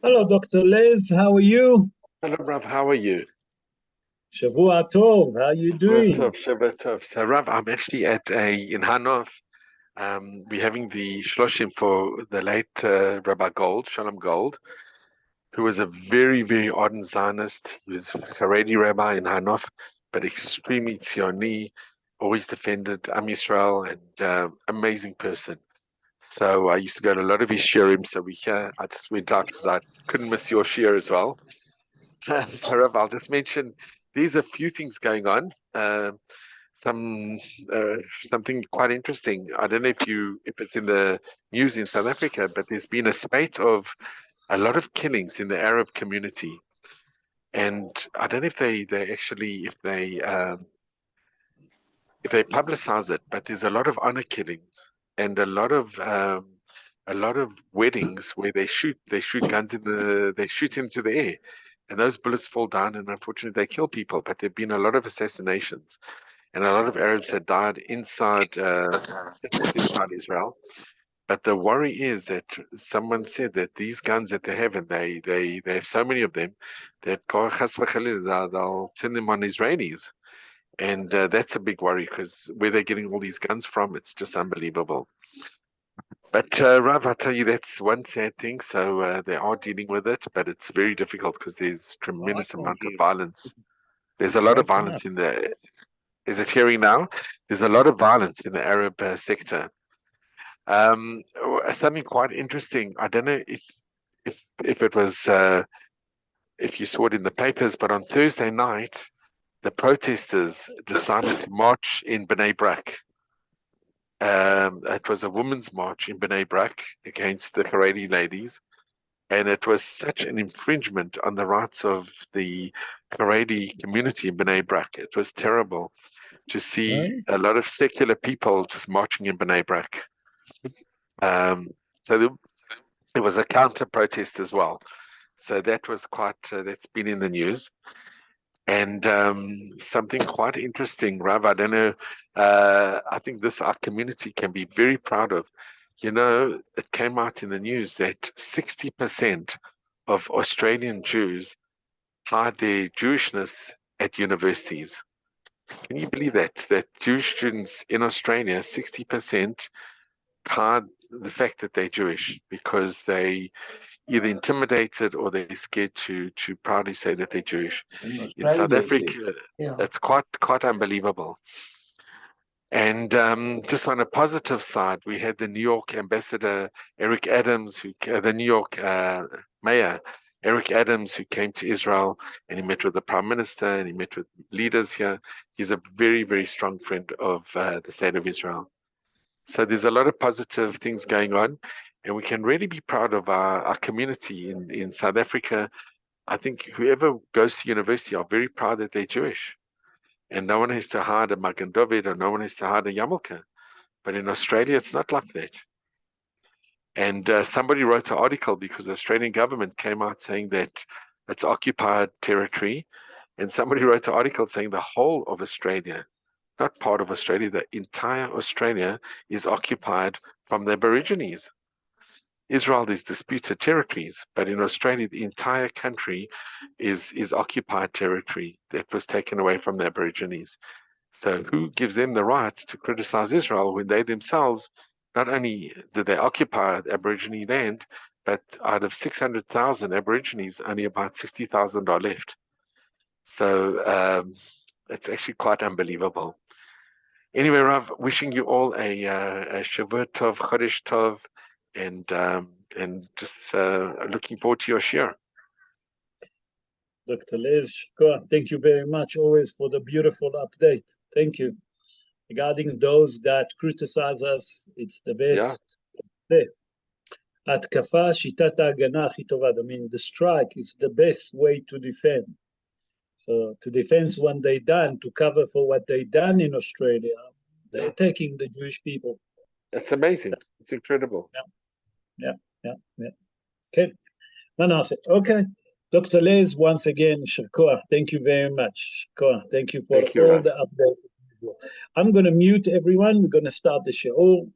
Hello, Dr. Liz. How are you? Hello, Rav. How are you? Shavua Tov. How you Shabbat tov, doing? Shabbat tov. So, Rav, I'm actually at in Hanof. We're having the shloshim for the late Rabbi Gold, Shalom Gold, who was a very, very ardent Zionist. He was a Haredi rabbi in Hanof, but extremely Zioni, always defended Am Yisrael, and amazing person. So I used to go to a lot of his shiurim. So I just went out because I couldn't miss your shiur as well. So, Rav, I'll just mention there's a few things going on. Some uh, Something quite interesting. I don't know if it's in the news in South Africa, but there's been a spate of a lot of killings in the Arab community, and I don't know if they actually if they publicize it, but there's a lot of honor killings and a lot of weddings where they shoot guns they shoot into the air, and those bullets fall down, and unfortunately they kill people. But there've been a lot of assassinations, and a lot of Arabs had died inside settled inside Israel. But the worry is that someone said that these guns that they have, and they have so many of them, that chas v'chalil, they'll turn them on Israelis, and that's a big worry because where they're getting all these guns from, it's just unbelievable. But Rav, I tell you, that's one sad thing. So they are dealing with it, but it's very difficult because there's Oh, I tremendous can't amount of hear. violence. There's a lot of Breaking up. violence in the. Is it hearing now? There's a lot of violence in the Arab sector. Something quite interesting. I don't know if it was if you saw it in the papers, but on Thursday night, the protesters decided to march in Bnei Brak. It was a women's march in Bnei Brak against the Haredi ladies, and it was such an infringement on the rights of the Haredi community in Bnei Brak. It was terrible to see Right? a lot of secular people just marching in Bnei Brak. Um, so there was a counter protest as well. So that was that's been in the news. And something quite interesting, Rav, I don't know, I think this our community can be very proud of. You know, it came out in the news that 60% of Australian Jews hide their Jewishness at universities. Can you believe that? That Jewish students in Australia, 60% hide the fact that they're Jewish because they either intimidated or they're scared to proudly say that they're Jewish. In In South Australia, is it? Africa, Yeah. it's quite unbelievable. And just on a positive side, we had the New York ambassador Eric Adams, the New York mayor Eric Adams, who came to Israel and he met with the prime minister and he met with leaders here. He's a very, very strong friend of the state of Israel. So there's a lot of positive things going on, and we can really be proud of our community in South Africa. I think whoever goes to university are very proud that they're Jewish, and no one has to hide a Magen David or no one has to hide a yarmulke. But in Australia, it's not like that. And somebody wrote an article because the Australian government came out saying that it's occupied territory, and somebody wrote an article saying the whole of Australia, not part of Australia, the entire Australia is occupied from the Aborigines. Israel is disputed territories, but in Australia, the entire country is occupied territory that was taken away from the Aborigines. So who gives them the right to criticize Israel when they themselves not only did they occupy Aborigine land, but out of 600,000 Aborigines, only about 60,000 are left. So it's actually quite unbelievable. Anyway, Rav, wishing you all a Shavuot Tov, Chodesh Tov, and just looking forward to your share. Dr. Liz, Shkoa, thank you very much always for the beautiful update. Thank you. Regarding those that criticize us, it's the Yeah, best. התקפה, שיטת ההגנה הכי טובה. I mean, the strike is the best way to defend. So to defend what they done, to cover for what they done in Australia, they're yeah, attacking the Jewish people. it's amazing. It's incredible. Yeah, yeah, yeah, yeah. Okay, Manasseh. Okay. Dr. Liz, once again, Shakoa, thank you very much. Shakoa, thank you for Thank you, all Rav. the updates. I'm going to mute everyone. We're going to start the show.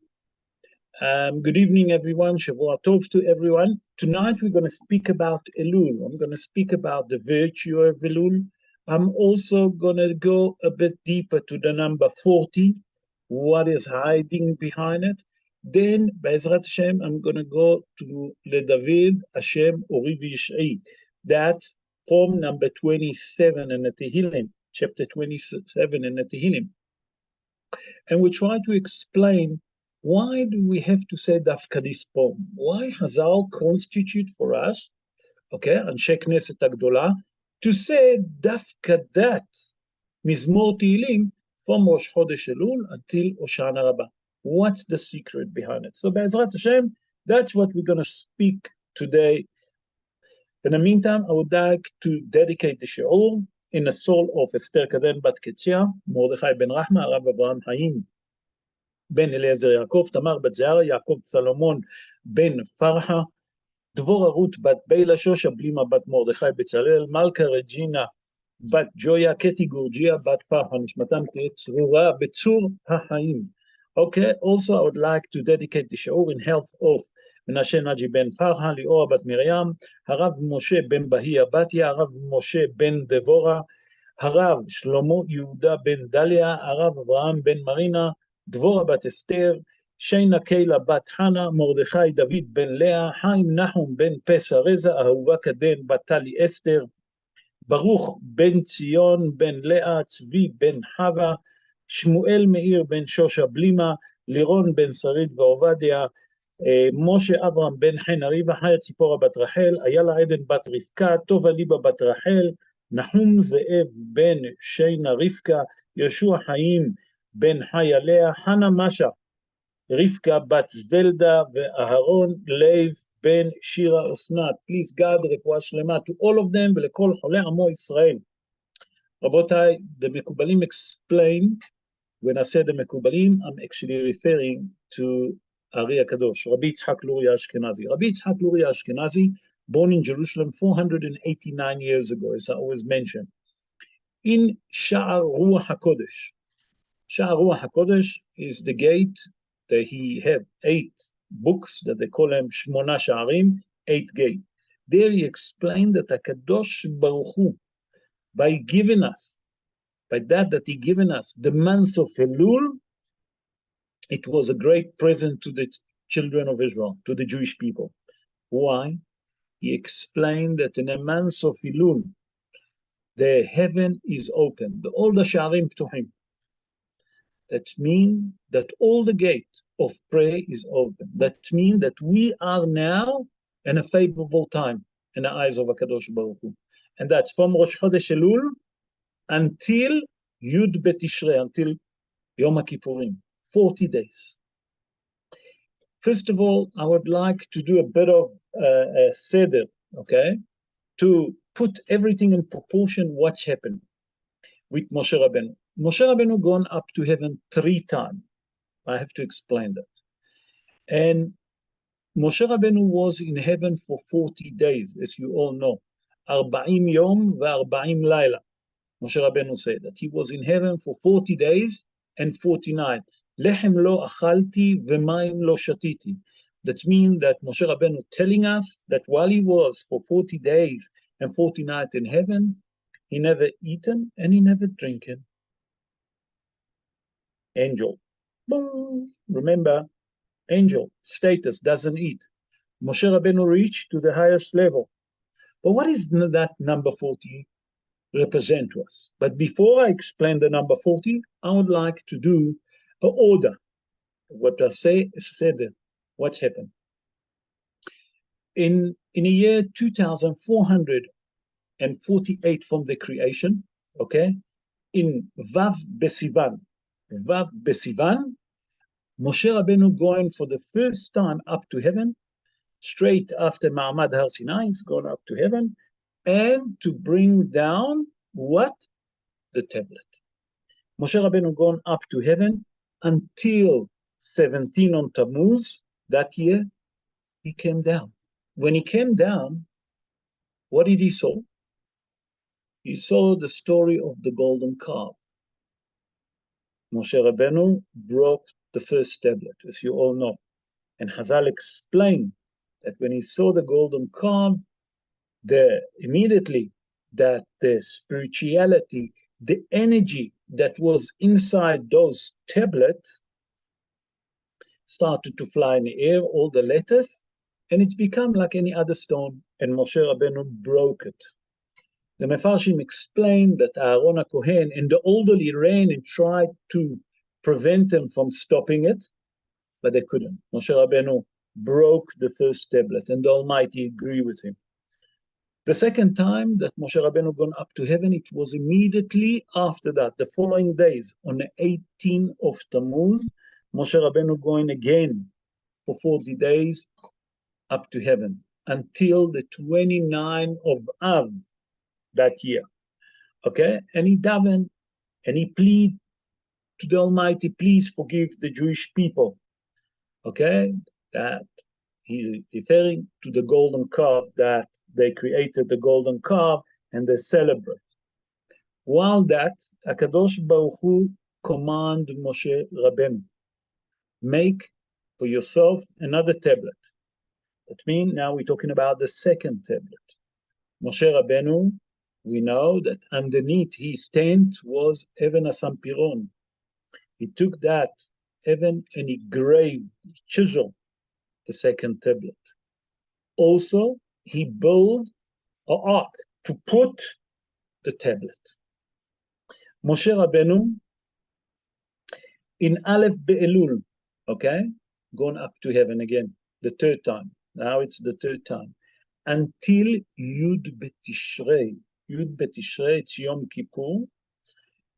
Good evening, everyone. Shavua Tov to everyone. Tonight, we're going to speak about Elul. I'm going to speak about the virtue of Elul. I'm also going to go a bit deeper to the number 40, what is hiding behind it. Then, Be'ezrat Hashem, I'm going to go to LeDavid Hashem Ori V'Yish'i. That's form number 27 in the Tehillim, chapter 27 in the Tehillim. And we try to explain why do we have to say dafka this poem? Why Hazal constitute for us, okay, Anshe Knesset Agdola, to say dafka that Mizmor Tehillim from Rosh Chodesh Elul until Hoshana Rabbah. What's the secret behind it? So Be'ezrat Hashem, that's what we're going to speak today. In the meantime, I would like to dedicate the shiur in the soul of Esther Kaden Bat Ketzia, Mordechai Ben Rahma, Rav Abraham Haim, Ben Eliezer Yaakov, Tamar Bat Zahara, Yaakov Salomon, Ben Farha, Dvora Ruth Bat Beila, Shosha Blima Bat Mordechai Betzalel, Malka Regina Bat Joya, Keti Gurgia Bat Farha, Nishmatam Tzrura Betzur HaHaim. Okay, also I would like to dedicate the shiur in health of Menashe Naji Ben Farha, Lior Bat Miriam, Harav Moshe Ben Bahia Batia, Harav Moshe Ben Devora, Harav Shlomo Yehuda Ben Dalia, Harav Abraham Ben Marina, Dvora Bat Esther, Sheina Keila Bat Hana, Mordechai David Ben Leah, Haim Nahum Ben Pesa Reza, Ahuva Kaden Bat Tali Esther, Baruch Ben Zion Ben Leah, Tzvi Ben Hava, Shmuel Meir Ben Shosha Blima, Liron Ben Sarid Vaovadia, Moshe Avram Ben Henariva, Haya Tzipora Bat Rachel, Ayala Eden Bat Rivka, Tova Liba Bat Rachel, Nahum Ze'ev Ben Sheina Rivka, Yeshua Haim Ben Haya Leah, Hana Masha, Rivka Bat Zelda, Aharon Lev Ben Shira Osnat. Please God, רפואה שלמה to all of them ולכל חולי עמו ישראל. רבותיי, the Mekubalim explain, when I say the Mekubalim, I'm actually referring to Ari HaKadosh, Rabbi Yitzhak Luria Ashkenazi. Rabbi Yitzhak Luria Ashkenazi, born in Jerusalem 489 years ago, as I always mention, in Sha'ar Ruach HaKodesh. Sha'ar Ruach HaKodesh is the gate that he had 8 books that they call them Shmona Sha'arim, 8 gate. There he explained that HaKadosh Baruch Hu, by giving us, by that he given us the month of Elul, it was a great present to the children of Israel, to the Jewish people. Why? He explained that in the month of Elul, the heaven is open, all the Sha'arim Ptuhim. That means that all the gate of prayer is open. That means that we are now in a favorable time in the eyes of HaKadosh Baruch Hu. And that's from Rosh Chodesh Elul until Yud Betishrei, until Yom HaKippurim, 40 days. First of all, I would like to do a bit of a seder, okay, to put everything in proportion what's happened with Moshe Rabbeinu. Moshe Rabbeinu gone up to heaven 3 times. I have to explain that. And Moshe Rabbeinu was in heaven for 40 days, as you all know. 40 yom ve-40 laila. Moshe Rabbeinu said that he was in heaven for 40 days and 40 nights. Lechem lo achalti v'mayim lo shatiti. That means that Moshe Rabbeinu telling us that while he was for 40 days and 40 nights in heaven, he never eaten and he never drinking. Angel. Boom. Remember, angel status doesn't eat. Moshe Rabbeinu reached to the highest level. But what is that number 40 represent to us? But before I explain the number 40, I would like to do an order. What I say is seder. What's happened? In a year 2448 from the creation, okay, in Vav Besivan, Moshe Rabbeinu going for the first time up to heaven, straight after Ma'amad Har Sinai, is going up to heaven, and to bring down what? The tablet. Moshe Rabbeinu gone up to heaven until 17 on Tammuz that year, he came down. When he came down, what did he saw? He saw the story of the golden calf. Moshe Rabbeinu broke the first tablet, as you all know. And Hazal explained that when he saw the golden calf, immediately that the spirituality, the energy that was inside those tablets started to fly in the air, all the letters, and it became like any other stone, and Moshe Rabbeinu broke it. The Mefarshim explained that Aaron HaKohen and the elderly ran and tried to prevent them from stopping it, but they couldn't. Moshe Rabbeinu broke the first tablet, and the Almighty agreed with him. The second time that Moshe Rabbeinu gone up to heaven, it was immediately after that, the following days, on the 18th of Tammuz, Moshe Rabbeinu going again for 40 days up to heaven, until the 29th of Av that year. Okay? And he davened, and he pleaded to the Almighty, please forgive the Jewish people. Okay? That he referring to the golden calf, that they created the golden calf and they celebrate. While that, HaKadosh Baruch Hu command Moshe Rabbeinu, make for yourself another tablet. That means now we're talking about the second tablet. Moshe Rabbeinu, we know that underneath his tent was Even HaSampiron. He took that Even and he graved, chiseled the second tablet. Also, he built an ark to put the tablet. Moshe Rabbeinu, in Aleph Be'elul, okay, gone up to heaven again, the third time. Now it's the third time. Until Yud Betishrei. Yud Betishrei, it's Yom Kippur.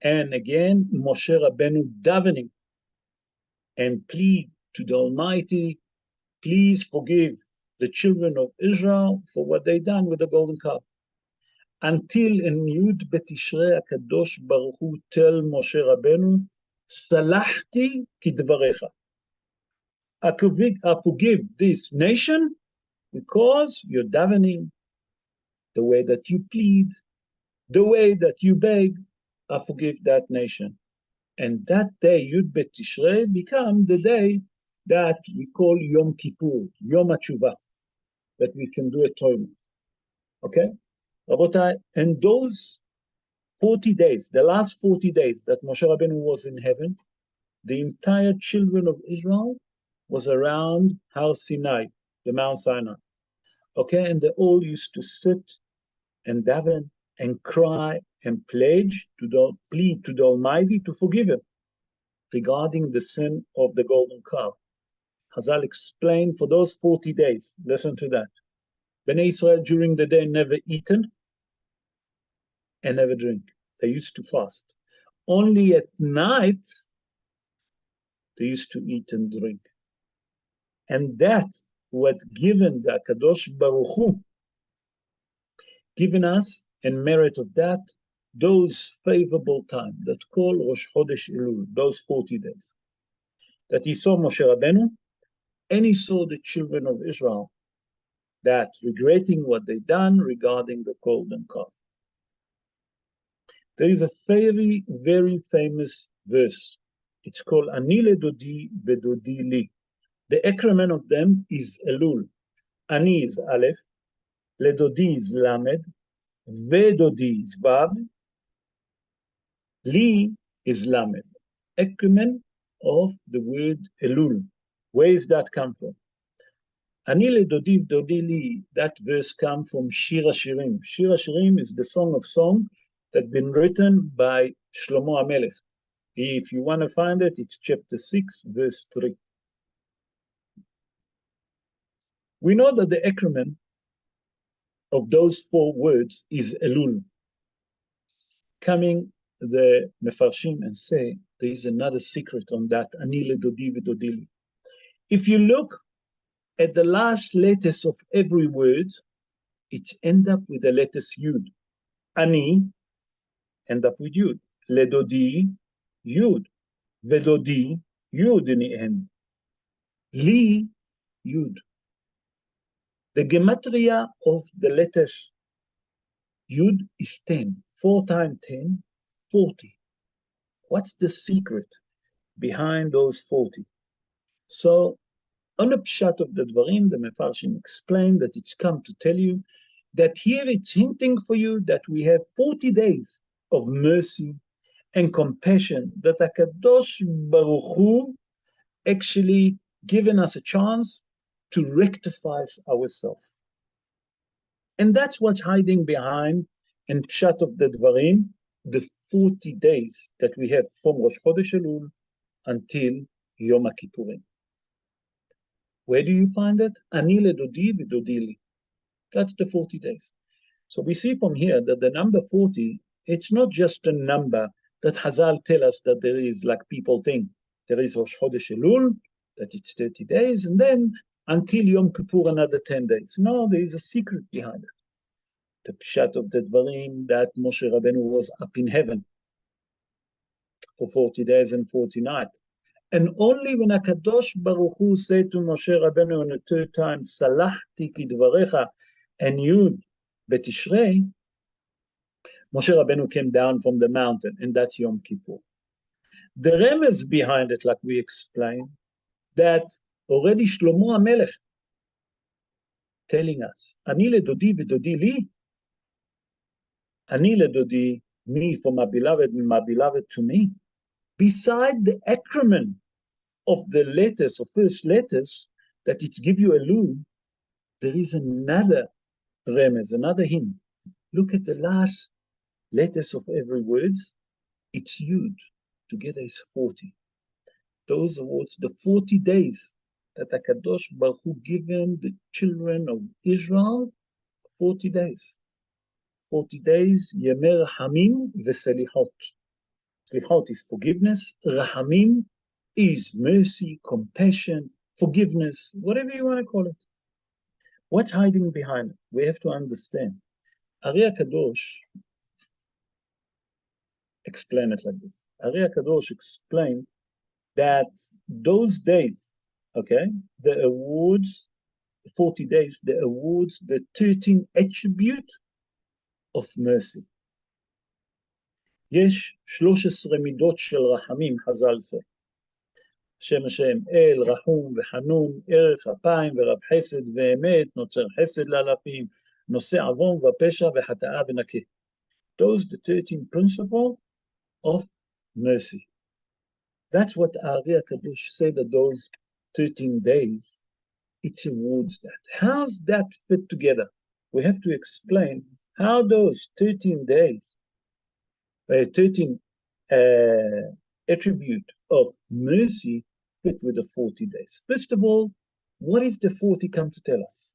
And again, Moshe Rabbeinu davening and plead to the Almighty, please forgive the children of Israel for what they done with the golden calf. Until in Yud Betishrei, HaKadosh Baruch Hu tell Moshe Rabbeinu, Salahti kidvarecha. I forgive this nation because you're davening, the way that you plead, the way that you beg, I forgive that nation. And that day, Yud Betishrei, become the day that we call Yom Kippur, Yom HaTshuva, that we can do atonement. Okay? Rabotai, and those 40 days, the last 40 days that Moshe Rabbeinu was in heaven, the entire children of Israel was around Har Sinai, the Mount Sinai. Okay, and they all used to sit and daven and cry and plead to the Almighty to forgive him regarding the sin of the golden calf. Hazal explained for those 40 days, listen to that. Bnei Israel during the day never eaten and never drink. They used to fast. Only at night, they used to eat and drink. And that's what given the Kadosh Baruch Hu, given us in merit of that, those favorable time that call Rosh Chodesh Elul, those 40 days. That he saw Moshe Rabbeinu, and he saw the children of Israel that regretting what they done regarding the golden calf. There is a very, very famous verse. It's called Ani ledodi vedodi li. The acronym of them is Elul. Ani is Aleph, ledodi is Lamed, vedodi is Vav, li is Lamed. Acronym of the word Elul. Where does that come from? Ani ledodi vedodi li, that verse comes from Shir HaShirim. Shir HaShirim is the Song of Songs that's been written by Shlomo HaMelech. If you want to find it, it's chapter 6, verse 3. We know that the acronym of those four words is Elul. Coming the Mefarshim and say, there is another secret on that, Ani ledodi vedodi li. If you look at the last letters of every word, it ends up with the letters Yud. Ani end up with Yud. Ledodi, Yud. Vedodi, Yud in the end. Li, Yud. The gematria of the letters Yud is 10. 4 times 10, 40. What's the secret behind those 40? So On the Pshat of the Dvarim, the Mefarshim explained that it's come to tell you that here it's hinting for you that we have 40 days of mercy and compassion, that HaKadosh Baruch Hu actually given us a chance to rectify ourselves. And that's what's hiding behind in Pshat of the Dvarim, the 40 days that we have from Rosh Chodesh Elul until Yom Kippurim. Where do you find it? Ani ledodi v'dodi li. That's the 40 days. So we see from here that the number 40, it's not just a number that Hazal tell us that there is, like people think. There is Rosh Chodesh Elul, that it's 30 days, and then until Yom Kippur, another 10 days. No, there is a secret behind it. The Pshat of the Dvarim, that Moshe Rabbeinu was up in heaven for 40 days and 40 nights. And only when HaKadosh Baruch Hu said to Moshe Rabbeinu on the third time, Salachti kidvarecha, and Yud Betishrei, Moshe Rabbeinu came down from the mountain, and that's Yom Kippur. The remez behind it, like we explained, that already Shlomo HaMelech telling us, Ani ledodi v'dodi li, Ani ledodi, me for my beloved, and my beloved to me. Beside the acronym of the letters, or first letters, that it give you Elul, there is another remez, another hint. Look at the last letters of every word. It's Yud. Together is 40. Those are words, the 40 days that HaKadosh Baruch Hu given the children of Israel, 40 days. 40 days, Yemei Rahamim v'Selichot. Selichot is forgiveness. Rahamim is mercy, compassion, forgiveness, whatever you want to call it. What's hiding behind it? We have to understand. Ari HaKadosh explain it like this. Ari HaKadosh explained that those days, okay, the awards, 40 days, the awards, the 13 attribute of mercy. יש 13 מידות של רחמים, חז"ל זה. שם השם אל, רחום וחנון, ערך אפיים ורב חסד ואמת, נוצר חסד לאלפים, נושא עוון ופשע וחטאה ונקה. Those the 13 principles of mercy. That's what Ari HaKadosh said that those 13 days, it awards that. How's that fit together? We have to explain how those 13 days, 13 attribute of mercy fit with the 40 days. First of all, what is the 40 come to tell us?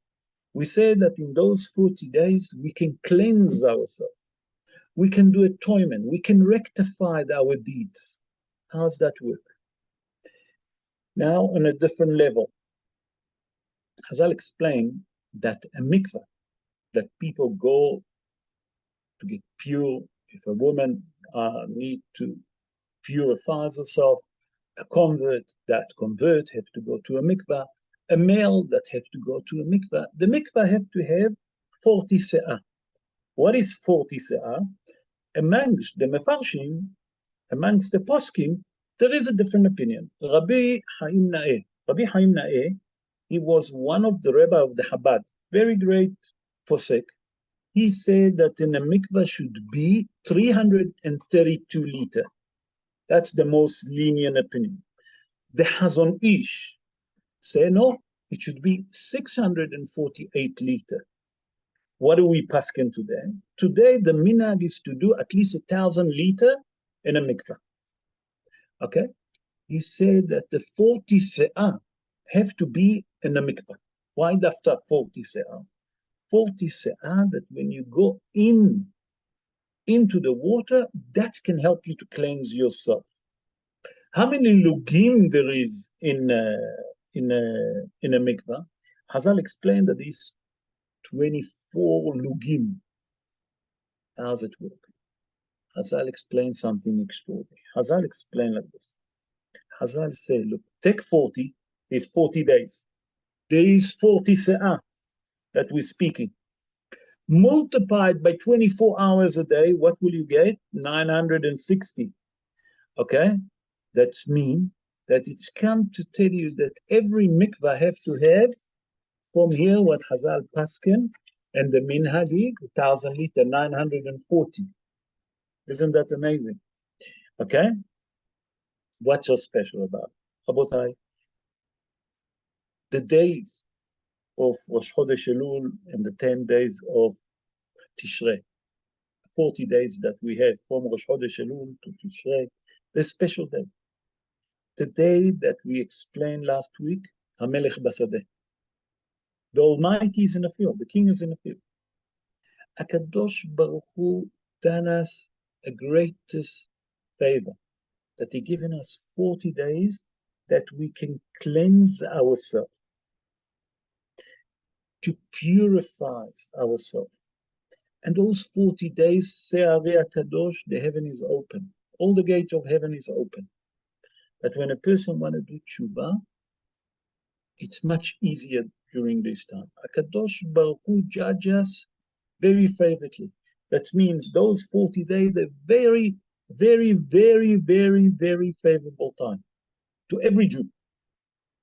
We say that in those 40 days, we can cleanse ourselves. We can do atonement. We can rectify our deeds. How does that work? Now, on a different level, Chazal explained that a mikveh, that people go to get pure. If a woman need to purify herself, a convert that convert have to go to a mikveh, a male that have to go to a mikveh. The mikveh have to have 40 se'ah. What is 40 se'ah? Amongst the mefarshim, amongst the poskim, there is a different opinion. Rabbi Chaim Na'eh, he was one of the Rebbe of the Chabad, very great posek. He said that in a mikveh should be 332 liters. That's the most lenient opinion. The Hazon Ish say no, it should be 648 liters. What do we paskin today? Today the minhag is to do at least 1,000 liters in a mikveh. Okay? He said that the 40 se'ah have to be in a mikveh. Why after 40 se'ah? 40 se'ah that when you go into the water, that can help you to cleanse yourself. How many lugim there is in a mikveh? Hazal explained that it's 24 lugim. How does it work? Hazal explained something extraordinary. Hazal explained like this. Hazal said, look, take 40, is 40 days. There is 40 se'ah that we're speaking. Multiplied by 24 hours a day, what will you get? 960. Okay? That means that it's come to tell you that every mikvah have to have from here what Hazal Paskin and the Minhagi, 1,000 liter, 940. Isn't that amazing? Okay? What's so special about it? Rabotai, the days of Rosh Chodesh Elul and the 10 days of Tishrei, 40 days that we have from Rosh Chodesh Elul to Tishrei, the special day. The day that we explained last week, HaMelech Basadeh. The Almighty is in the field, the King is in the field. HaKadosh Baruch Hu done us a greatest favor, that He given us 40 days that we can cleanse ourselves, to purify ourselves. And those 40 days, Se'arei HaKadosh, the heaven is open. All the gates of heaven is open. That when a person want to do tshuva, it's much easier during this time. HaKadosh Baruch Hu judges us very favorably. That means those 40 days, they're very, very, very, very, very favorable time to every Jew,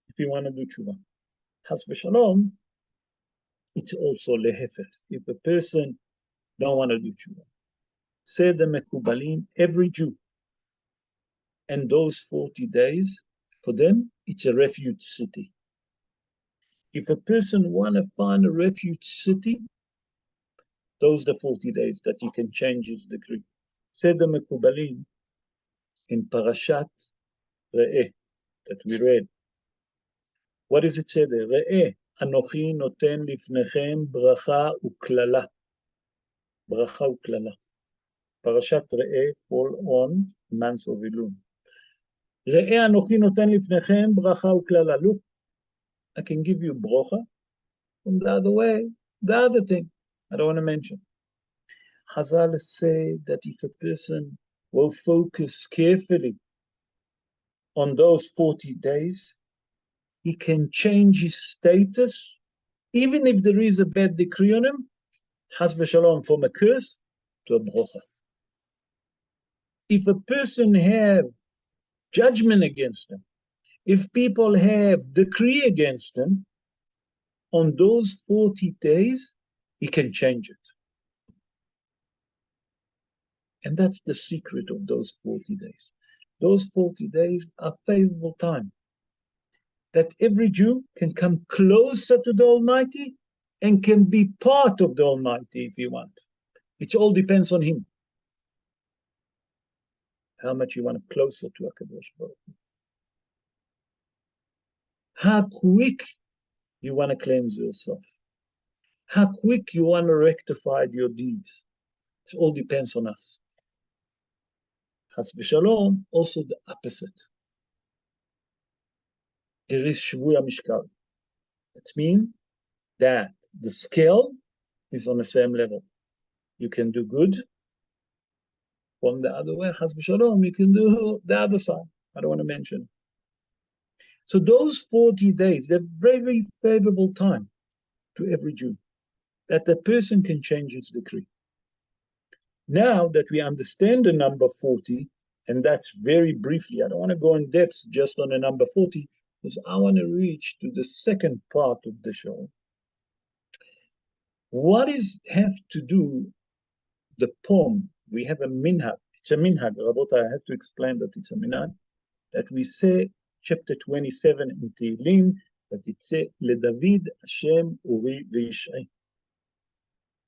if you want to do tshuva. Chas v'shalom, it's also lehefech. If a person don't want to do tshuva, say the mekubalim, every Jew, and those 40 days, for them, it's a refuge city. If a person want to find a refuge city, those are the 40 days that you can change his decree. Said the Mekubalim in Parashat Re'eh that we read. What does it say there? Re'eh, Anochi noten lifnechem bracha uklala. Bracha uklala. Parashat Re'eh fall on months of Elul. Re'eh Anochi noten lifnechem bracha uklala. Look, I can give you bracha. From the other way, the other thing I don't want to mention. Hazal say that if a person will focus carefully on those 40 days, he can change his status, even if there is a bad decree on him, Chas v'shalom, from a curse to a brocha. If a person have judgment against him, if people have decree against him, on those 40 days, he can change it. And that's the secret of those 40 days. Those 40 days are favorable time that every Jew can come closer to the Almighty and can be part of the Almighty if he wants. It all depends on him. How much you want closer to HaKadosh Baruch Hu. How quick you want to cleanse yourself. How quick you want to rectify your deeds. It all depends on us. Chas v'shalom, also the opposite. There is Shvui HaMishkal. That means that the scale is on the same level. You can do good. From the other way, Chas v'shalom, you can do the other side. I don't want to mention. So those 40 days, they're very, very favorable time to every Jew, that the person can change his decree. Now that we understand the number 40, and that's very briefly, I don't want to go in depth just on the number 40, because I want to reach to the second part of the show. What is have to do the poem? We have a minhag. It's a minhag, Rabota, I have to explain that it's a minhag, that we say, chapter 27 in Tehillim, that it says, LeDavid Hashem Uri V'Yishai.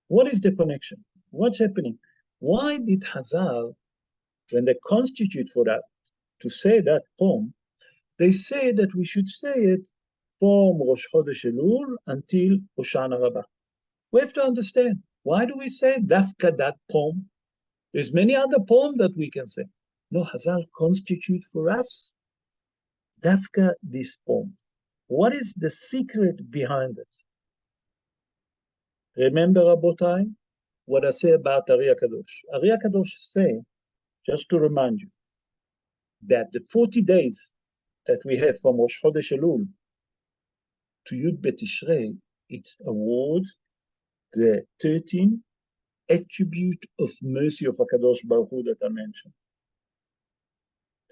What is the connection? What's happening? Why did Hazal, when they constitute for that, to say that poem, they say that we should say it from Rosh Chodesh Elul until Hoshana Rabbah. We have to understand, why do we say Dafka that poem? There's many other poems that we can say. No, Hazal constitute for us Dafka this poem. What is the secret behind it? Remember, Rabotai, what I say about Ari HaKadosh. Ari HaKadosh say, just to remind you, that the 40 days that we have from Rosh Chodesh Elul to Yud B'Tishrei, it awards the 13 attribute of mercy of HaKadosh Baruch Hu that I mentioned.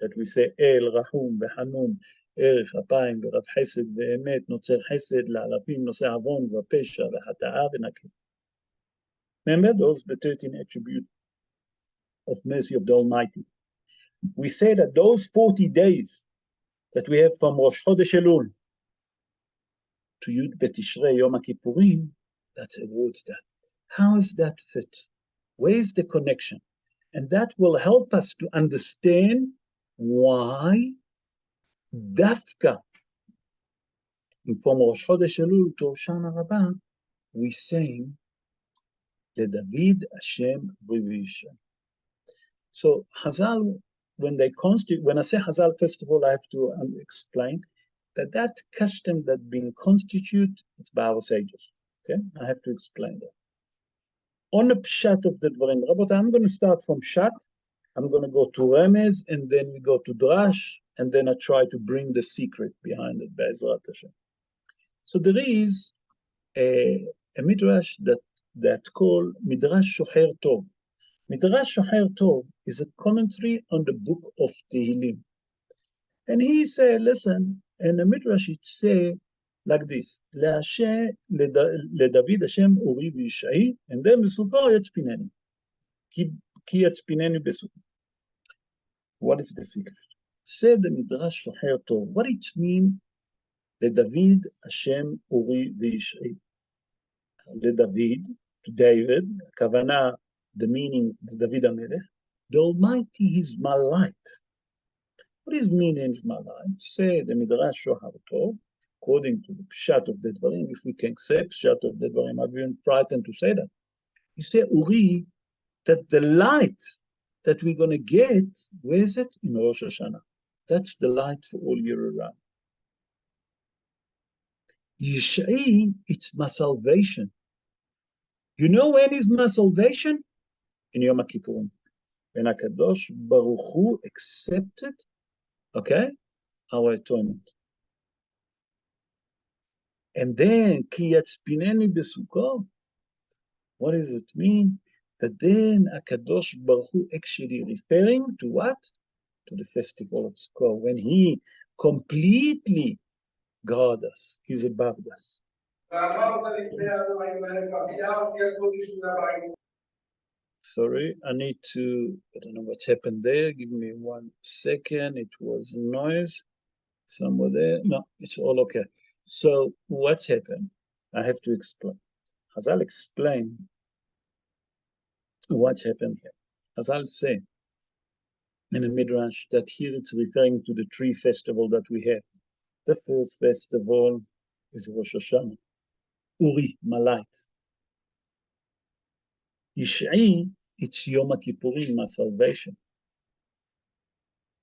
that we say El, Rahum, Behanun, Erech Apayim, Berav Chesed, Ve'emet, Notzer Chesed, La'alafim, Noseh Avon, Va'pesha, Ve'hata'a, Ve'nakim. Remember those, the 13 attributes of mercy of the Almighty. We say that those 40 days that we have from Rosh Chodesh Elul to Yud Betishrei Yom Kippurim, that's a word that. How is that fit? Where is the connection? And that will help us to understand why Dafka, from Rosh Chodesh Elul to Hoshana Rabbah, we saying LeDavid Hashem B'Yisrael. So Hazal, when I say Hazal, first of all, I have to explain that custom that being constituted, it's by our sages. Okay, I have to explain that. On the pshat of the dvarim, Rabbi, I'm going to start from pshat. I'm going to go to remez, and then we go to drash, and then I try to bring the secret behind it, Be'ezrat Hashem. So there is a midrash that called Midrash Shoher Tov. Midrash Shoher Tov is a commentary on the book of Tehillim. And he said, listen, in the midrash it say like this, LeDavid Hashem Uri V'Yishai, and then Besuko Yatzpineni. Ki Yatzpineni Besuko. What is the secret? Said the Midrash Shoher Tov. What it means? LeDavid Hashem Uri V'Yishai. LeDavid, to David, Kavana, the meaning of David HaMelech, the Almighty is my light. What is meaning is my light? Say the Midrash Shoher Tov, according to the pshat of the dvarim, if we can say pshat of the dvarim, I've been frightened to say that. He said, Uri, that the light that we're going to get, where is it? In Rosh Hashanah. That's the light for all year around. Yishai, it's my salvation. You know when is my salvation? In Yom Kippurim. When HaKadosh Baruch Hu accepted, okay, our atonement. And then, Ki Yatzpineni Besukkot. What does it mean? That then HaKadosh Baruch Hu actually referring to what? To the festival of Sukkot, when he completely guard us, he's above us. Sorry, I don't know what's happened there. Give me 1 second. It was noise somewhere there. No, it's all okay. So what's happened? I have to explain. I'll explain what's happened here. I'll say in the Midrash that here it's referring to the 3 festivals that we have. The first festival is Rosh Hashanah. Uri, my light. Yishai, it's Yom Kippurim, my salvation.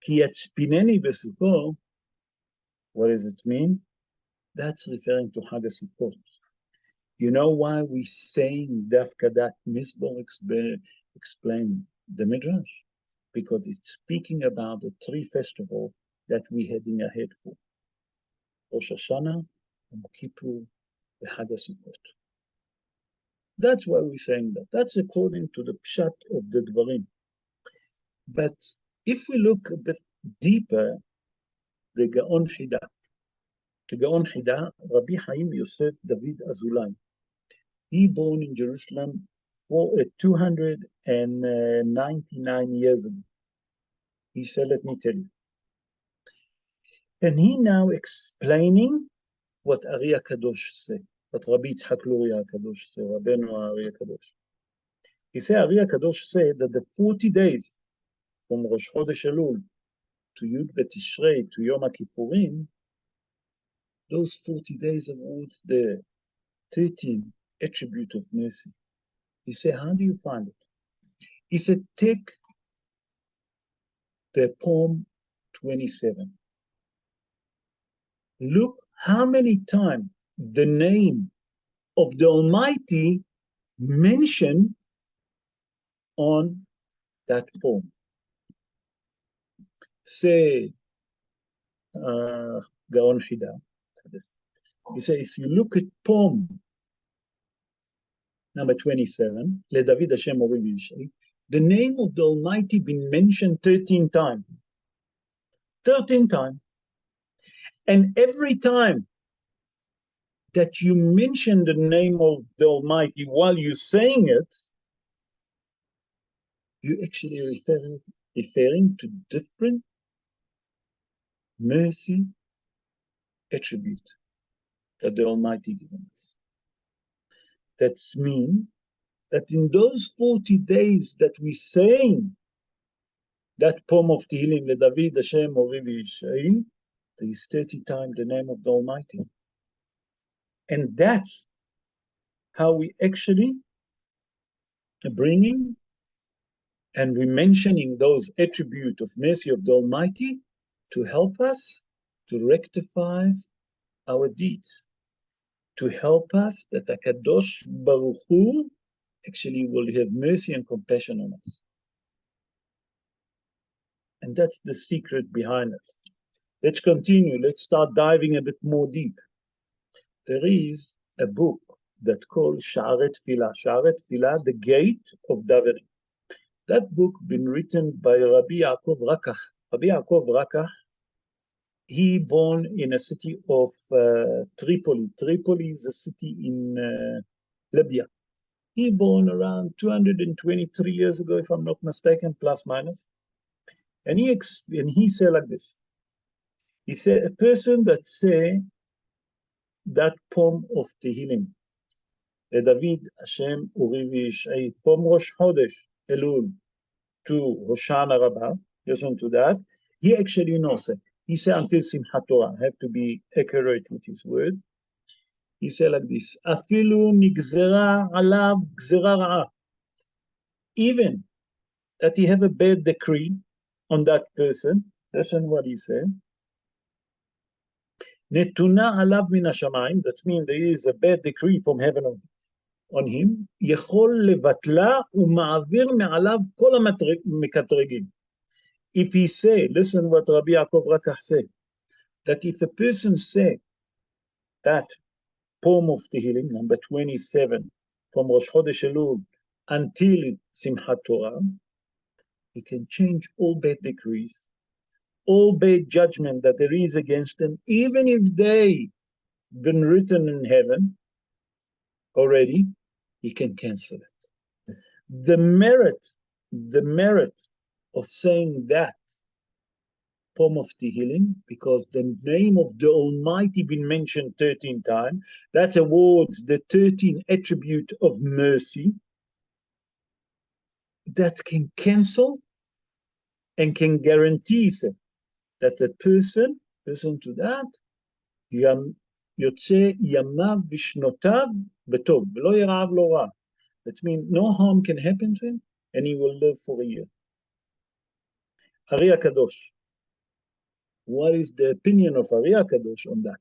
Ki Yatzpineni Besukkot, what does it mean? That's referring to Chag HaSukkot. You know why we saying Dafka that Misbor explain the Midrash? Because it's speaking about the 3 festivals that we had in our head for. Rosh Hashanah, Yom Kippur, and Chag HaSukkot. That's why we're saying that. That's according to the pshat of the dvarim. But if we look a bit deeper, the Gaon Hida, Rabbi Chaim Yosef David Azulai, he born in Jerusalem 299 years ago. He said, let me tell you. And he now explaining what Ari HaKadosh said. But Rabbi Yitzhak Luri HaKadosh said, Rabbeinu Ari HaKadosh. He said, Ari HaKadosh said that the 40 days from Rosh Chodesh Elul to Yud Betishrei to Yom Kippurim, those 40 days are the 13 attribute of mercy. He said, how do you find it? He said, take the poem 27. Look how many times the name of the Almighty mentioned on that poem. Say, Gaon Hida. He said, if you look at poem number 27, LeDavid Hashem Uri V'Yishai, the name of the Almighty been mentioned 13 times. 13 times. And every time that you mention the name of the Almighty while you're saying it, you actually referring to different mercy attribute that the Almighty given us. That means that in those 40 days that we're saying that poem of Tehillim, LeDavid Hashem Mori V'Yishai, there is 30 times the name of the Almighty. And that's how we actually are bringing and we're mentioning those attributes of mercy of the Almighty to help us to rectify our deeds, to help us that HaKadosh Baruch Hu actually will have mercy and compassion on us. And that's the secret behind it. Let's continue. Let's start diving a bit more deep. There is a book that called Sha'aret Tfilah. Sha'aret Tfilah, the gate of davening. That book been written by Rabbi Yaakov Rakach. Rabbi Yaakov Rakach, he born in a city of Tripoli. Tripoli is a city in Libya. He born around 223 years ago, if I'm not mistaken, plus minus. And he said like this. He said, a person that say that poem of Tehillim, David Hashem Uri V'Yishai, from Rosh Chodesh Elul to Hoshana Rabbah, listen to that. He actually knows it. He said until Simchat Torah, have to be accurate with his word. He said like this, Afilu nigzera alav gzera ra'a. Even that he have a bad decree on that person, listen what he said. Netuna alav min hashamayim, that means there is a bad decree from heaven on him. Yechol levatla u'ma'avir me'alav kol ha'mekatregim. If he say, listen what Rabbi Yaakov Rakach said, that if a person say that poem of Tehillim, number 27, from Rosh Chodesh Elul until Simchat Torah, he can change all bad decrees, all bad judgment that there is against them, even if they been written in heaven already, he can cancel it. The merit of saying that poem of Tehillim, because the name of the Almighty been mentioned 13 times, that awards the 13 attribute of mercy that can cancel and can guarantee that the person, listen to that, יוצא ימיו ושנותיו בטוב, ולא ירעב לא רע. That means no harm can happen to him, and he will live for a year. Ari HaKadosh. What is the opinion of Ari HaKadosh on that?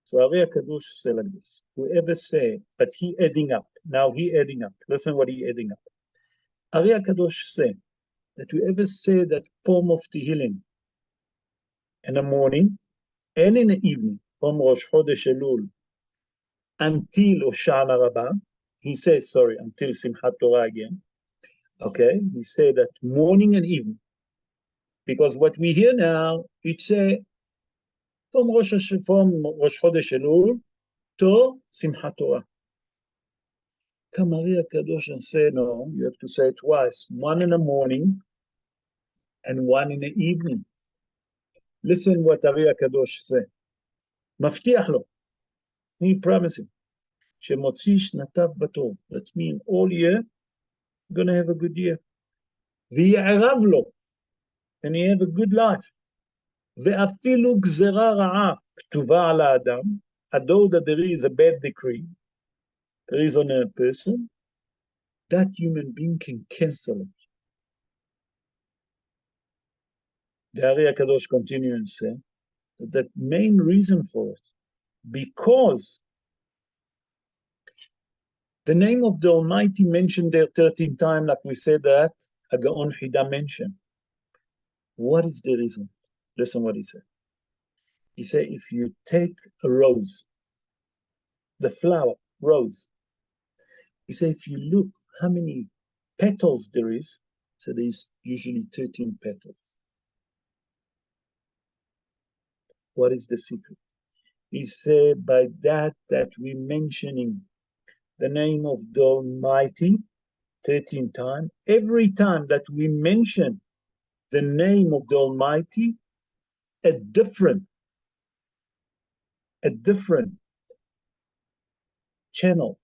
So Ari HaKadosh say like this, whoever say, but he adding up, now he adding up, listen what he adding up. Ari HaKadosh say, that whoever say that poem of Tehillim in the morning and in the evening, from Rosh Chodesh Elul until Hoshana Rabbah, he says, sorry, until Simchat Torah again, okay, he said that morning and evening, because what we hear now, it's from Rosh Chodesh Elul to Simchat Torah. Come Ari HaKadosh and say, no, you have to say it twice, one in the morning and one in the evening. Listen what Ari HaKadosh said. מבטיח לו, he promising, שמוציא שנתיו בטוב, that means all year, gonna have a good year. ויערב לו, and he have a good life. ואפילו גזרה רעה כתובה על האדם, although that there is a bad decree, there is on a person, that human being can cancel it. The Ari HaKadosh continue and say, that the main reason for it, because the name of the Almighty mentioned there 13 times, like we said that Agaon Hida mentioned. What is the reason? Listen what he said. He said, if you take a rose, the flower, rose, he said, if you look how many petals there is, so there's usually 13 petals. What is the secret? He said, by that we mentioning the name of the Almighty 13 times. Every time that we mention the name of the Almighty, a different channel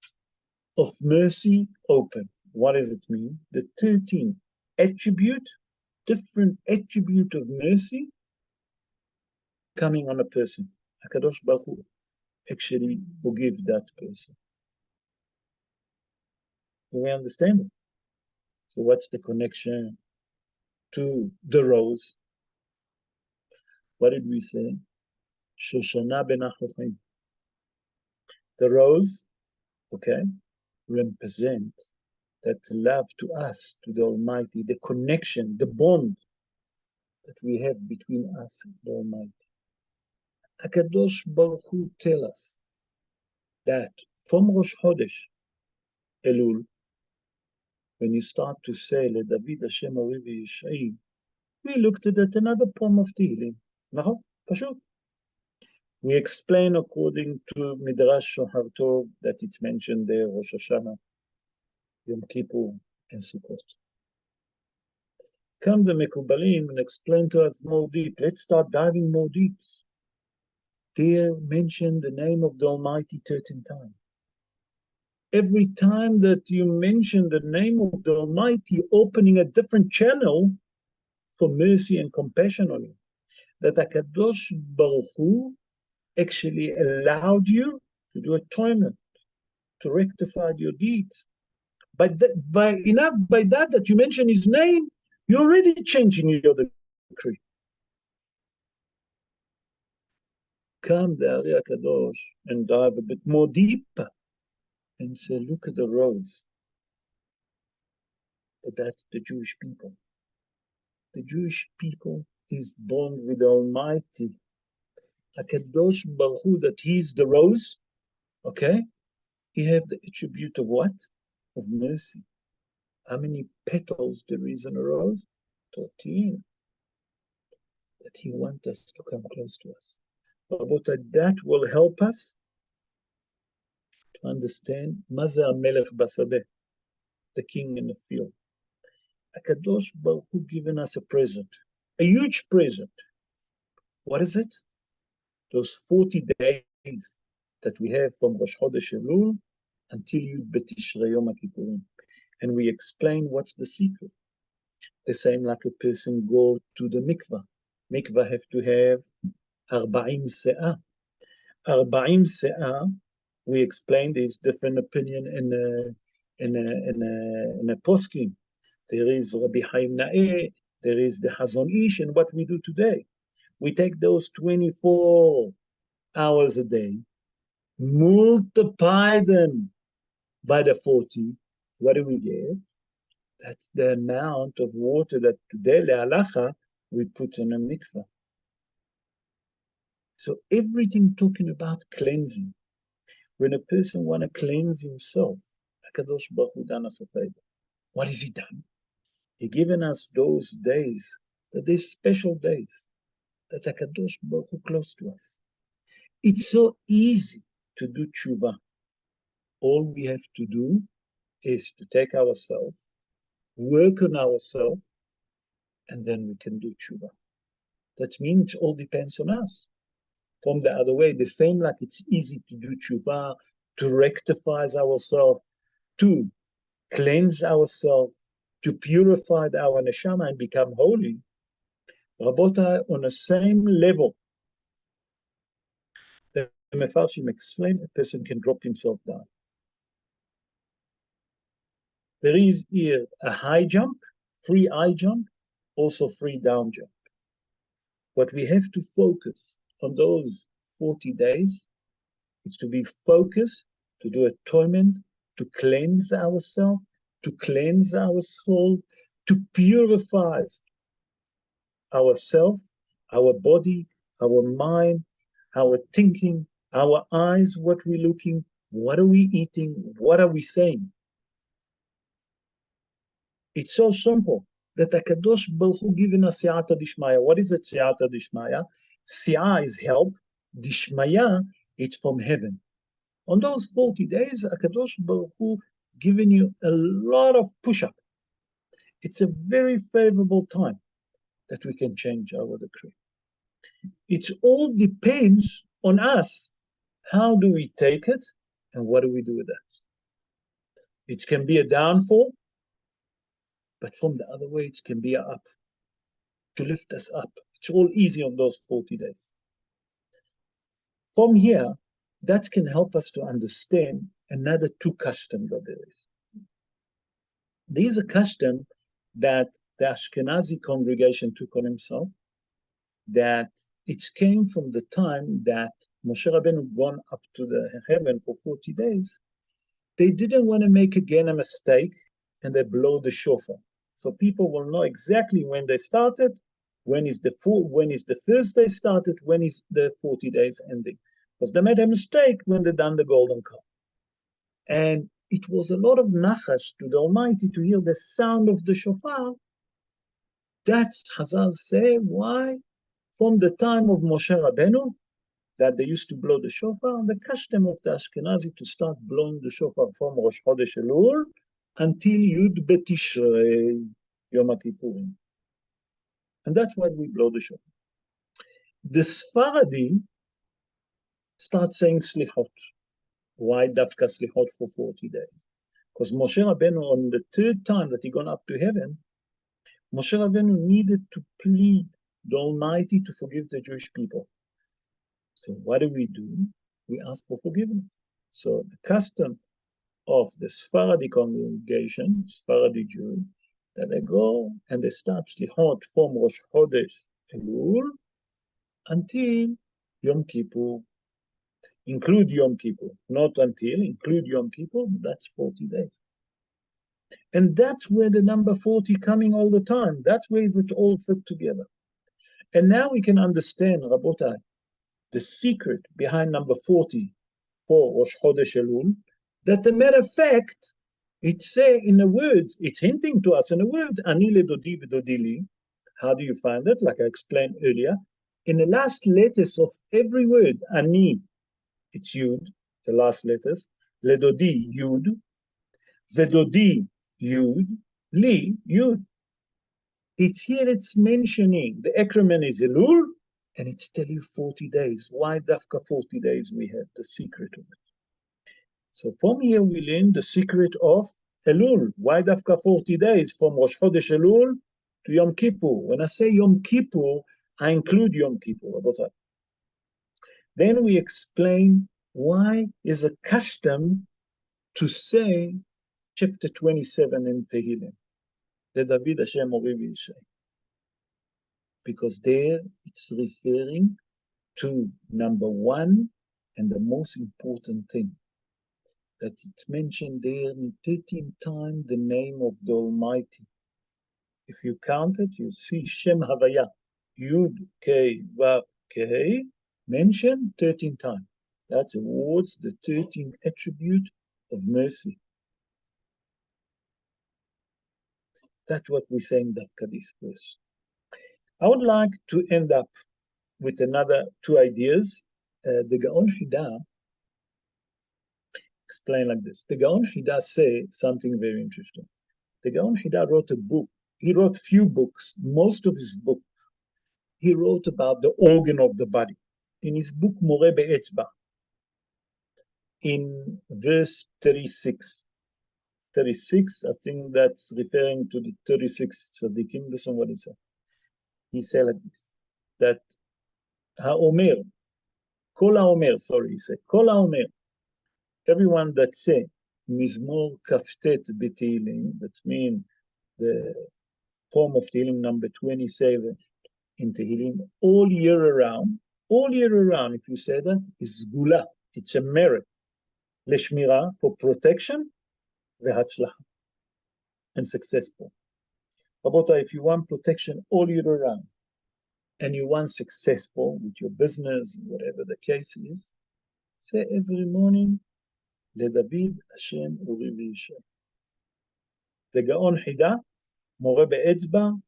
of mercy open. What does it mean? The 13 attribute, different attribute of mercy coming on a person. HaKadosh Baruch Hu actually forgive that person. Do we understand it? So what's the connection to the rose? What did we say? Shoshana ben Achochem. The rose, okay, represents that love to us, to the Almighty, the connection, the bond that we have between us and the Almighty. HaKadosh Baruch Hu tell us that from Rosh Chodesh, Elul, when you start to say, LeDavid Hashem Ori v'Yishai, we looked at another poem of Tehillim. נכון? פשוט. We explain according to Midrash Shohar Tov that it's mentioned there, Rosh Hashanah, Yom Kippur, and Sukkot. Come the Mekubalim and explain to us more deep. Let's start diving more deep. There mention the name of the Almighty 13 times. Every time that you mention the name of the Almighty, opening a different channel for mercy and compassion on you. That HaKadosh Baruch Hu actually allowed you to do atonement, to rectify your deeds. By that you mention his name, you're already changing your decree. Come the Ari HaKadosh and dive a bit more deeper and say, look at the rose. That's the Jewish people. The Jewish people is born with the Almighty. HaKadosh Baruch Hu, that he's the rose, okay? He have the attribute of what? Of mercy. How many petals there is in a rose? 13. That he wants us to come close to us. But that will help us to understand Maza Melech Basadeh, the king in the field. HaKadosh Baruch Hu given us a present, a huge present. What is it? Those 40 days that we have from Rosh Chodesh Elul until Yud B'Tishrei Yom HaKippurim. And we explain what's the secret. The same like a person go to the mikvah. Mikvah have to have 40 se'ah. 40 se'ah, we explained, there's different opinion in a poskim. There is Rabbi Chaim Na'eh, there is the Hazon Ish, and what we do today. We take those 24 hours a day, multiply them by the 40. What do we get? That's the amount of water that today, le'alacha, we put in a mikvah. So everything talking about cleansing. When a person want to cleanse himself, HaKadosh Baruch Hu done us a favor. What has he done? He given us those days, that these special days, that HaKadosh Baruch Hu close to us. It's so easy to do tshuva. All we have to do is to take ourselves, work on ourselves, and then we can do tshuva. That means it all depends on us. From the other way, the same like it's easy to do tshuva, to rectify ourselves, to cleanse ourselves, to purify our neshama and become holy. Rabotai, on the same level, the Mefarshim explain, a person can drop himself down. There is here a high jump, free high jump, also free down jump. What we have to focus on those 40 days is to be focused, to do atonement, to cleanse ourselves, to cleanse our soul, to purify ourselves, our body, our mind, our thinking, our eyes, what we're looking, what are we eating, what are we saying. It's so simple that HaKadosh Baruch Hu given us Siyata Dishmaya. What is it, Siyata Dishmaya? Si'ah is help. Dishmaya, it's from heaven. On those 40 days, HaKadosh Baruch Hu giving you a lot of push-up. It's a very favorable time that we can change our decree. It all depends on us. How do we take it and what do we do with that? It can be a downfall, but from the other way, it can be a up, to lift us up. It's all easy on those 40 days. From here, that can help us to understand another two customs that there is. There is a custom that the Ashkenazi congregation took on himself, that it came from the time that Moshe Rabbeinu gone up to the heaven for 40 days. They didn't want to make again a mistake and they blow the shofar. So people will know exactly when they started, when is the first day started, when is the 40 days ending. Because they made a mistake when they done the golden calf. And it was a lot of nachash to the Almighty to hear the sound of the shofar. That's Chazal say, why? From the time of Moshe Rabbeinu, that they used to blow the shofar, the custom of the Ashkenazi to start blowing the shofar from Rosh Chodesh Elul until Yud B'Tishrei, Yom Kippurim. And that's why we blow the shofar. The Sephardi start saying Slichot. Why Dafka Slichot for 40 days? Because Moshe Rabbeinu, on the third time that he gone up to heaven, Moshe Rabbeinu needed to plead the Almighty to forgive the Jewish people. So what do? We ask for forgiveness. So the custom of the Sephardi congregation, Sephardi Jew, that they go and they start Slichot from Rosh Chodesh Elul until Yom Kippur. Include Yom Kippur, not until, include Yom Kippur, that's 40 days. And that's where the number 40 coming all the time. That's where it all fit together. And now we can understand, Rabotai, the secret behind number 40 for Rosh Chodesh Elul, that the matter of fact, it say in the words, it's hinting to us in the word, Ani ledodi v'dodi li. How do you find it? Like I explained earlier, in the last letters of every word, Ani, it's Yud, the last letters, ledodi, Yud, v'dodi, Yud, li, Yud. It's here, it's mentioning the acronym is Elul, and it's telling you 40 days. Why Dafka 40 days we have the secret of it. So from here we learn the secret of Elul. Why Dafka 40 days from Rosh Chodesh Elul to Yom Kippur? When I say Yom Kippur, I include Yom Kippur. Then we explain why is a custom to say chapter 27 in Tehillim. The David Hashem Mori V'Yishai. Because there it's referring to number one and the most important thing, that it's mentioned there in 13 times the name of the Almighty. If you count it, you see Shem Havaya, Yud, K, Vav, K, mentioned 13 times. That's towards the 13th attribute of mercy. That's what we say in that Kaddish verse. I would like to end up with another two ideas. The Gaon Hida explain like this. The Gaon Hida say something very interesting. The Gaon Hida wrote a book. He wrote few books. Most of his book, he wrote about the organ of the body. In his book, More Be'etzba, in verse 36, I think that's referring to the 36 Tzaddikim. Listen what he said. He said like this, that Ha'omer, Kol Ha'omer, sorry, he said, Kol Ha'omer, everyone that say, Mizmor Kaftet B'Teilim, that means the poem of Tehillim number 27 in Tehillim, all year around, if you say that, is Gula, it's a merit, Leshmira, for protection, Ve'Hatzlacha, and successful. Rabota, if you want protection all year around, and you want successful with your business, whatever the case is, say every morning, LeDavid Hashem Uri V'Yishai. The Gaon Hida, More Be'etzba,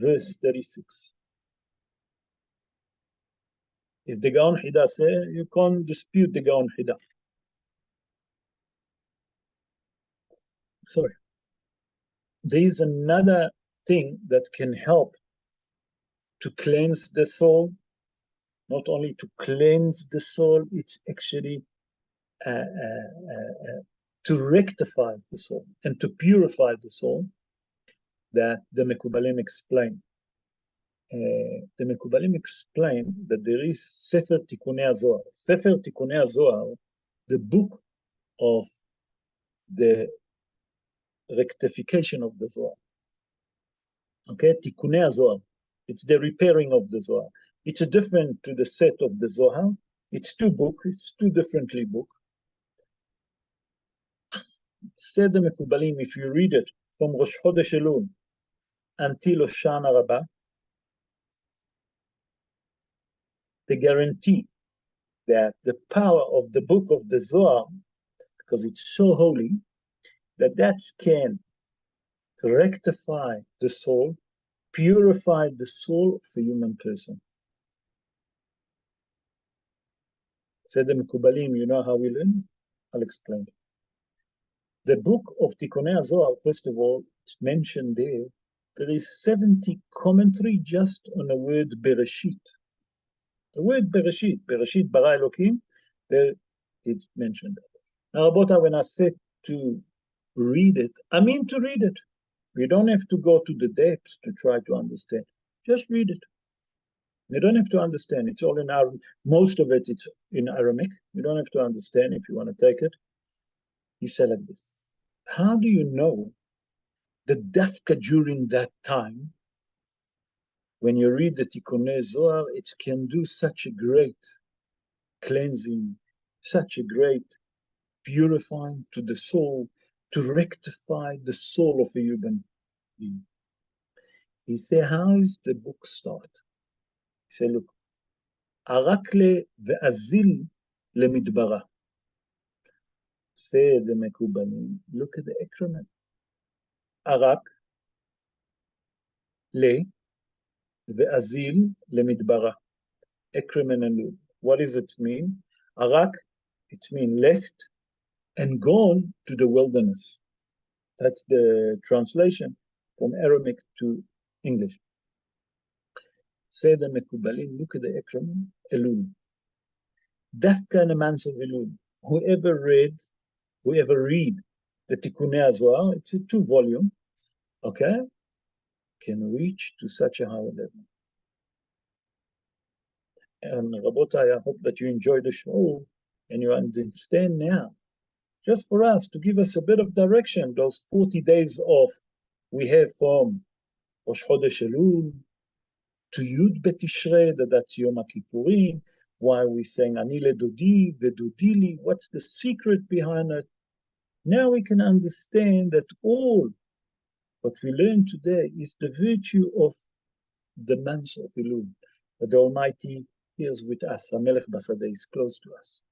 verse 36. If the Gaon Hida say, you can't dispute the Gaon Hida. Sorry. There is another thing that can help to cleanse the soul. Not only to cleanse the soul, it's actually to rectify the soul and to purify the soul, that the Mekubalim explain. The Mekubalim explain that there is Sefer Tikunei HaZohar. Sefer Tikunei HaZohar, the book of the rectification of the Zohar. Okay, Tikunei HaZohar. It's the repairing of the Zohar. It's different to the set of the Zohar. It's two books. It's two differently books. Said the Mekubalim, if you read it from Rosh Chodesh Elul until Hoshana Rabbah, they guarantee that the power of the book of the Zohar, because it's so holy, that can rectify the soul, purify the soul of a human person. Said the Mekubalim, you know how we learn? I'll explain. The book of Tikunei HaZohar, first of all, it's mentioned there. There is 70 commentary just on the word Bereshit. The word Bereshit, Bereshit bara Elokim, there it's mentioned. Now, Rabota, when I said to read it, I mean to read it. We don't have to go to the depths to try to understand. Just read it. You don't have to understand. It's all in Arabic. Most of it, it's in Aramaic. You don't have to understand if you want to take it. He said like this. How do you know that Dafka during that time, when you read the Tikunei Zohar, it can do such a great cleansing, such a great purifying to the soul, to rectify the soul of a human being? He said, how is the book start? He said, look, Arakle ve'azil lemidbara. Say the Mekubalim, look at the acronym. Arak le ve'azil lemidbara. Acronym Elul. What does it mean? Arak, it means left and gone to the wilderness. That's the translation from Aramaic to English. Say the Mekubalim, look at the acronym Elul. That kind of man of Elul. Whoever read the Tikunei HaZohar, it's a 2-volume, okay, can reach to such a high level. And Rabotai, I hope that you enjoy the show and you understand now. Just for us, to give us a bit of direction, those 40 days off we have from Rosh Chodesh Elul to Yud Betishrei, that's Yom HaKippurim, why we saying Ani ledodi vedodili, what's the secret behind it? Now we can understand that all what we learn today is the virtue of the month of Elul, that the Almighty is with us. HaMelech Basadeh is close to us.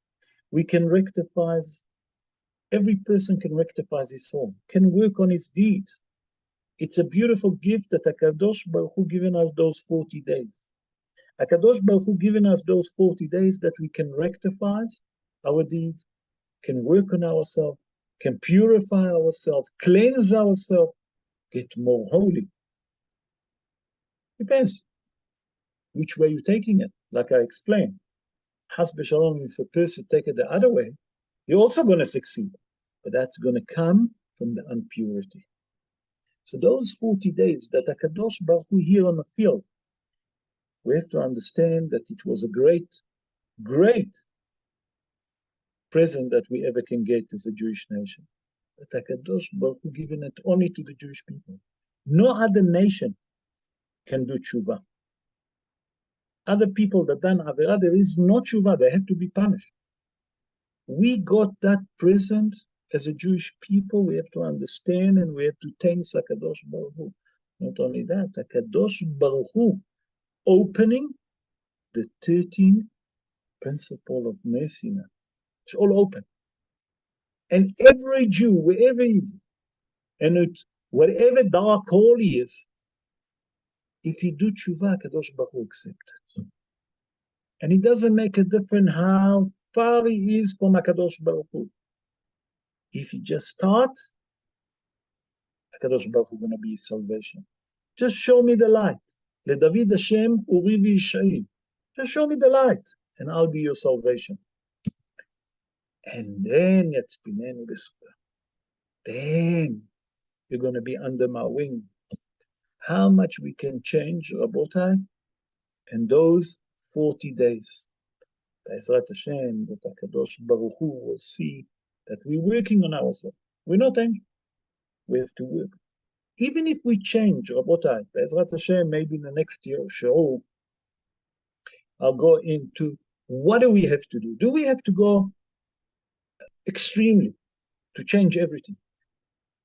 We can rectify, every person can rectify his soul, can work on his deeds. It's a beautiful gift that HaKadosh Baruch Hu given us those 40 days. HaKadosh Baruch Hu given us those 40 days that we can rectify our deeds, can work on ourselves, can purify ourselves, cleanse ourselves, get more holy. Depends which way you're taking it. Like I explained, Has b'shalom, if a person take it the other way, you're also going to succeed, but that's going to come from the impurity. So those 40 days that HaKadosh Baruch Hu here on the field, we have to understand that it was a great, great present that we ever can get as a Jewish nation. But HaKadosh Baruch Hu given it only to the Jewish people. No other nation can do tshuva. Other people that done Averah, there is no tshuva, they have to be punished. We got that present as a Jewish people. We have to understand and we have to thank HaKadosh Baruch Hu. Not only that, HaKadosh Baruch Hu opening the 13 principle of mercy now. It's all open. And every Jew, wherever he is, and whatever dark hole he is, if he do tshuva, HaKadosh Baruch Hu accepts it. And it doesn't make a difference how far he is from HaKadosh Baruch Hu. If he just starts, HaKadosh Baruch Hu is going to be his salvation. Just show me the light. LeDavid Hashem uri v'yishai. Just show me the light, and I'll be your salvation. And then yatzpineni b'sukkah. Then you're going to be under my wing. How much we can change, Rabotai, in those 40 days. Be'ezrat Hashem, that HaKadosh Baruch Hu will see that we're working on ourselves. We're not angry. We have to work. Even if we change, Rabotai, Be'ezrat Hashem, maybe in the next year, show, I'll go into what do we have to do? Do we have to go extremely to change everything?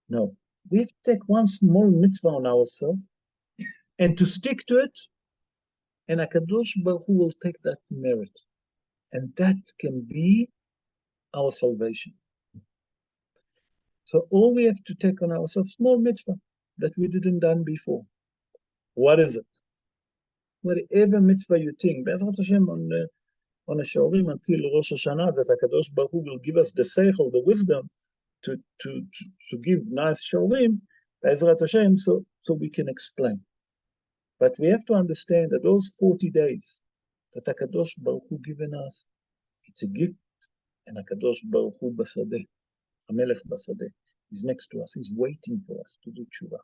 No. We have to take one small mitzvah on ourselves and to stick to it, and HaKadosh Baruch Hu will take that merit. And that can be our salvation. So all we have to take on ourselves, small mitzvah that we didn't done before. What is it? Whatever mitzvah you think, Be'ezrat Hashem on a shorim until Rosh Hashanah, that HaKadosh Baruch Hu will give us the seichel, the wisdom, to give nice shorim, Be'ezrat Hashem, so we can explain. But we have to understand that those 40 days that HaKadosh Baruch Hu given us, it's a gift, and HaKadosh Baruch Hu basadeh, HaMelech basadeh, is next to us, he's waiting for us to do tshuva.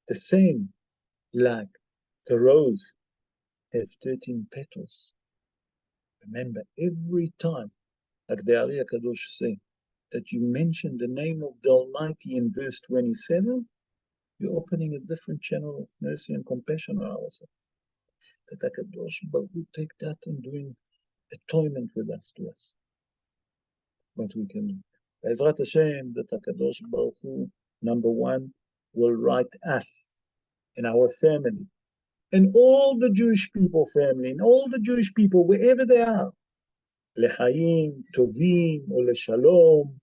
The same like the rose have 13 petals. Remember, every time, like the Ari HaKadosh say, that you mention the name of the Almighty in verse 27, you're opening a different channel of mercy and compassion on ourselves. That HaKadosh Baruch Hu take that and doing atonement with us to us. What we can do. Be'ezrat Hashem, that HaKadosh Baruch Hu, number one, will write us and our family, and all the Jewish people family, and all the Jewish people, wherever they are, lechaim, tovim, or leshalom,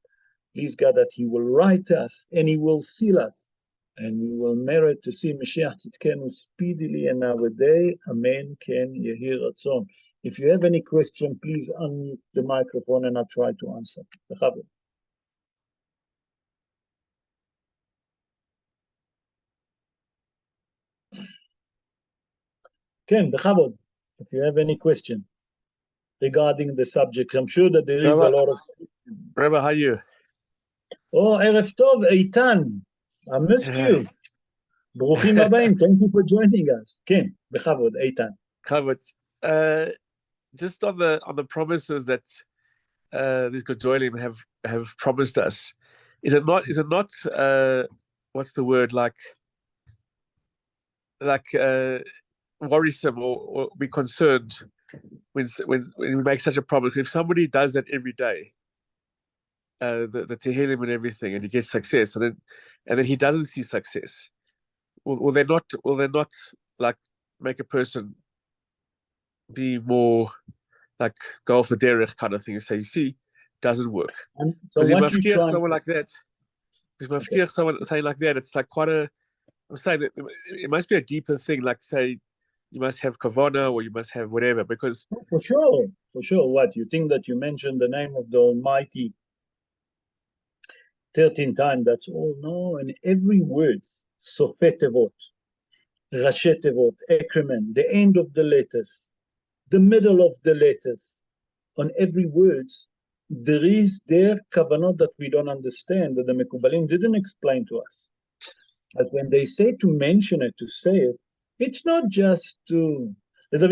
please God that he will write us, and he will seal us, and we will merit to see Mashiach Tzidkenu speedily in our day. Amen. Ken Yehi Ratzon. If you have any question, please unmute the microphone and I'll try to answer. Bechavod. Ken, Bechavod, if you have any question regarding the subject, I'm sure that there is a lot of... Rabbi, how are you? Oh, Erev Tov, Eitan. I missed you. Bruchim Abayim, thank you for joining us. Ken, Bechavod, Eitan. Bechavod. Just on the promises that these Gedolim have promised us, is it not what's the word, like worrisome or be concerned when we make such a promise? If somebody does that every day, the Tehillim and everything, and he gets success, and then he doesn't see success, will they not like make a person be more like go off the derech kind of thing and say, you see, doesn't work? So he what you try someone like that. If someone saying like that, it's like quite a. I'm saying that it must be a deeper thing. Like say, you must have kavana or you must have whatever. Because for sure. What you think that you mentioned the name of the Almighty 13 times? That's all. No, and every word, sofet tevot, rashet tevot, ekremen, the end of the letters, the middle of the letters, on every word, there is their kavanot that we don't understand, that the Mekubalim didn't explain to us. But when they say to mention it, to say it, it's not just to, what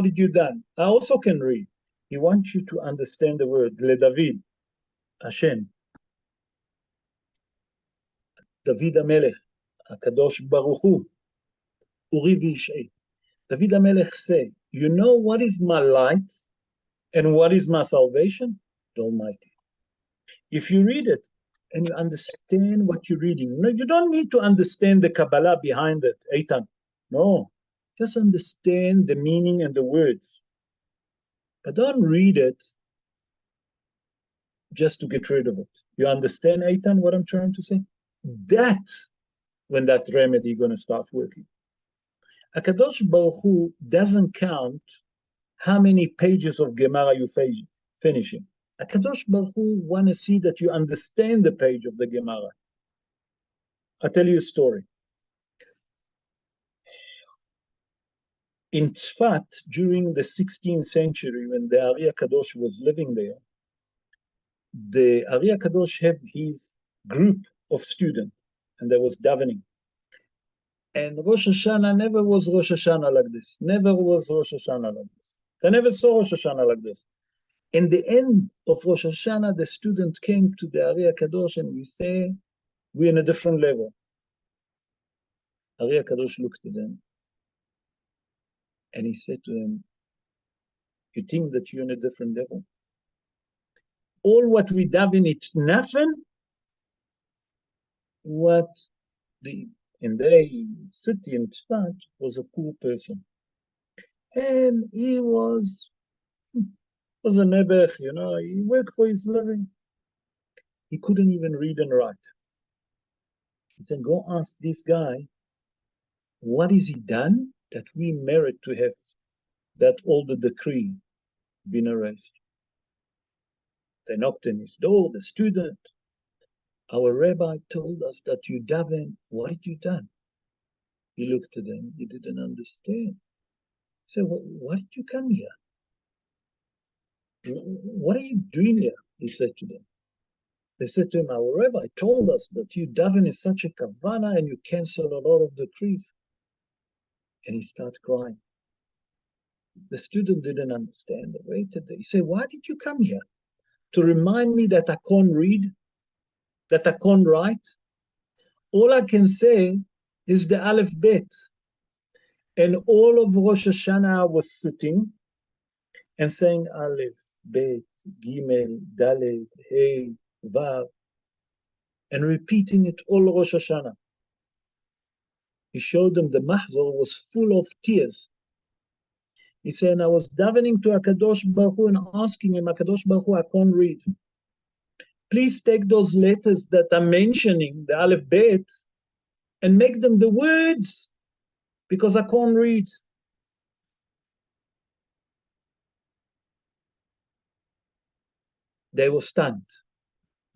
did you done? I also can read. He wants you to understand the word, LeDavid, Hashem, David HaMelech, HaKadosh Baruch Hu, Uri v'yishai. David HaMelech say, you know what is my light and what is my salvation? The Almighty. If you read it and you understand what you're reading, no, you don't need to understand the Kabbalah behind it, Eitan. No, just understand the meaning and the words. But don't read it just to get rid of it. You understand, Eitan, what I'm trying to say? That's when that remedy is going to start working. HaKadosh Baruch Hu doesn't count how many pages of Gemara you finishing. HaKadosh Baruch Hu want to see that you understand the page of the Gemara. I'll tell you a story. In Tzfat, during the 16th century, when the Ari HaKadosh was living there, the Ari HaKadosh had his group of students, and there was davening. And Rosh Hashanah never was Rosh Hashanah like this. Never was Rosh Hashanah like this. They never saw Rosh Hashanah like this. In the end of Rosh Hashanah, the student came to the Ari HaKadosh and we say, we're in a different level. Ari HaKadosh looked at them and he said to them, you think that you're in a different level? All what we daven, it's nothing. What in the city in Tzfat was a poor person. And he was a nebech, you know, he worked for his living. He couldn't even read and write. He said, go ask this guy, what has he done that we merit to have that older decree been erased? They knocked on his door, the student. Our rabbi told us that you daven. What did you done? He looked at them, he didn't understand. He said, well, why did you come here? What are you doing here? He said to them. They said to him, our rabbi told us that you daven is such a kavana and you cancel a lot of decrees. And he started crying. The student didn't understand. They waited. He said, why did you come here? To remind me that I can't read? That I can't write? All I can say is the Aleph Bet. And all of Rosh Hashanah I was sitting and saying Aleph, Bet, Gimel, Dalet, Hey, Vav, and repeating it all Rosh Hashanah. He showed them the mahzor was full of tears. He said, I was davening to HaKadosh Baruch Hu and asking him, HaKadosh Baruch Hu, I can't read. Please take those letters that I'm mentioning, the Aleph Bet, and make them the words, because I can't read. They were stunned.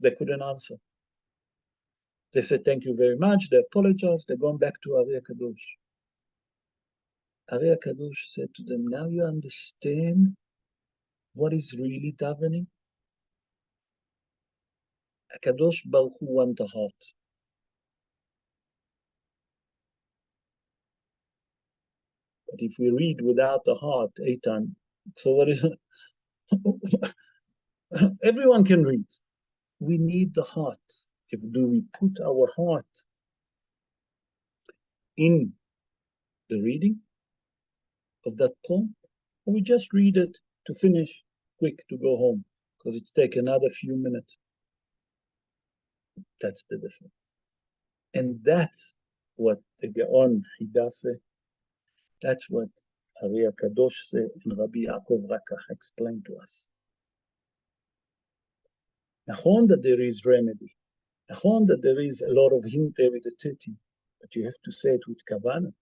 They couldn't answer. They said, thank you very much. They apologized. They're going back to Ari HaKadosh. Ari HaKadosh said to them, now you understand what is really davening? HaKadosh Baruch Hu wants the heart. But if we read without the heart, Eitan, so what is it? Everyone can read. We need the heart. Do we put our heart in the reading of that poem? Or we just read it to finish quick to go home, because it's take another few minutes. That's the difference. And that's what the Gaon Hidase, that's what Ari HaKadosh said and Rabbi Yaakov Rakach explained to us. Nachon that there is remedy. Nachon that there is a lot of hint there with the titi, but you have to say it with kavanah.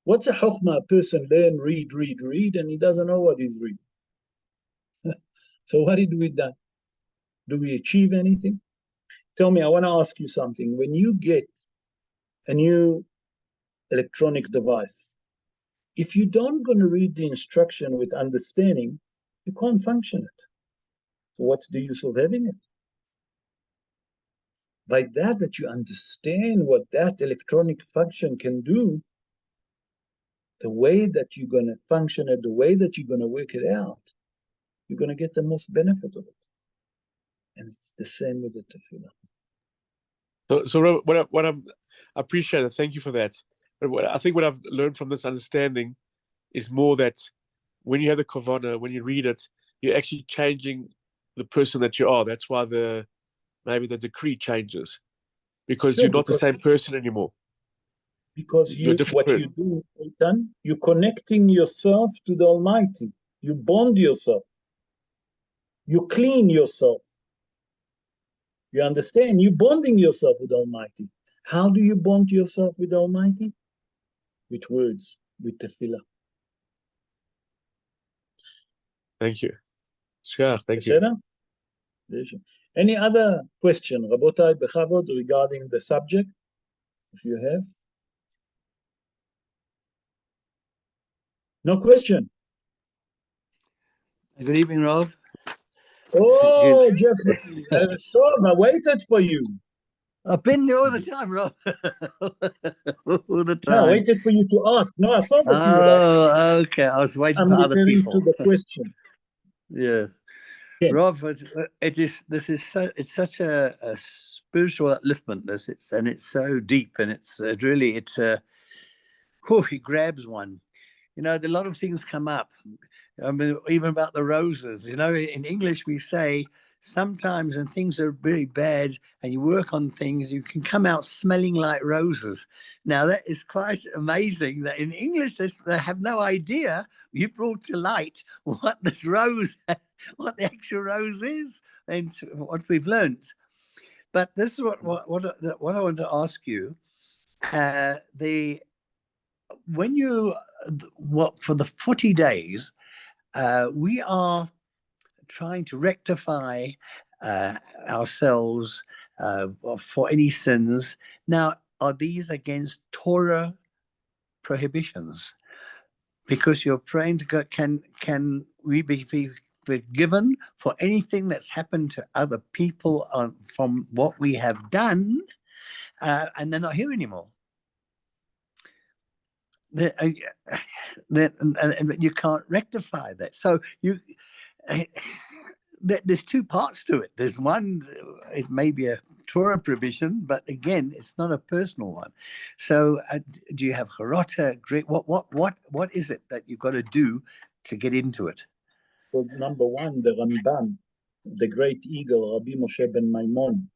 What's a chokhmah? A person learn, read, and he doesn't know what he's reading. So what did we do? Do we achieve anything? Tell me, I want to ask you something. When you get a new electronic device, if you don't going to read the instruction with understanding, you can't function it. So what's the use of having it? By that you understand what that electronic function can do, the way that you're going to function it, the way that you're going to work it out, you're going to get the most benefit of it. And it's the same with the tefillah. So what I appreciate it. Thank you for that. But I think what I've learned from this understanding is more that when you have the kavanah, when you read it, you're actually changing the person that you are. That's why maybe the decree changes, because you're not the same person anymore. Because you do, Eitan, you're connecting yourself to the Almighty. You bond yourself. You clean yourself. You understand? You're bonding yourself with the Almighty. How do you bond yourself with the Almighty? with words, with tefillah. Thank you. Sure, thank you. בסדר? Any other question, רבותיי, בכבוד, regarding the subject, if you have? No question. Good evening, Rav. Oh, Jeffrey, Tom, I waited for you. I've been there all the time, Rav. All the No, I time. waited for you to ask. No, I thought that you would ask. Oh, okay. I was waiting I'm for other referring people. to the question. Yes. Okay. Rob, this is such a spiritual upliftment. It's so deep, and it grabs one. You know, a lot of things come up. I mean, even about the roses. You know, in English we say sometimes when things are very bad and you work on things, you can come out smelling like roses. Now that is quite amazing that in English they have no idea you brought to light what this rose, what the actual rose is, and what we've learned. But this is what I want to ask you. When you for the 40 days, we are trying to rectify ourselves for any sins. Now, are these against Torah prohibitions? Because you're praying to God, can we be forgiven for anything that's happened to other people from what we have done, and they're not here anymore? You can't rectify that. So there's two parts to it. There's one, it may be a Torah provision, but again, it's not a personal one. So do you have charata? What is it that you've got to do to get into it? So number one, the Ramban, the great eagle, Rabbi Moshe ben Maimon,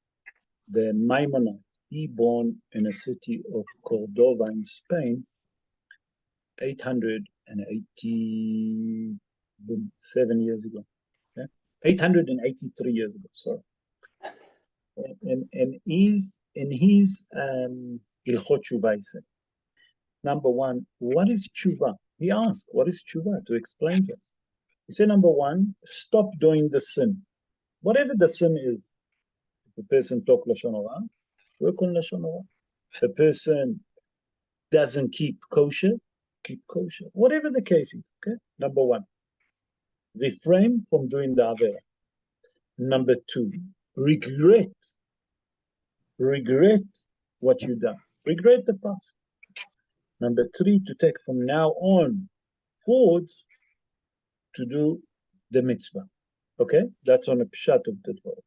the Maimonite, he born in a city of Cordova in Spain, 887 years ago. Okay? 883 years ago, sorry. And in his Ilchot Tshuva, he said, number one, what is Tshuva? He asked, what is Tshuva? To explain to us. He said, number one, stop doing the sin. Whatever the sin is. If a person talk Lashon Hara, work on Lashon Hara. If a person doesn't keep kosher, keep kosher. Whatever the case is, okay? Number one, refrain from doing the Avera. Number two, regret what you've done. Regret the past. Number three, to take from now on forward to do the mitzvah. Okay? That's on a pshat of the Torah.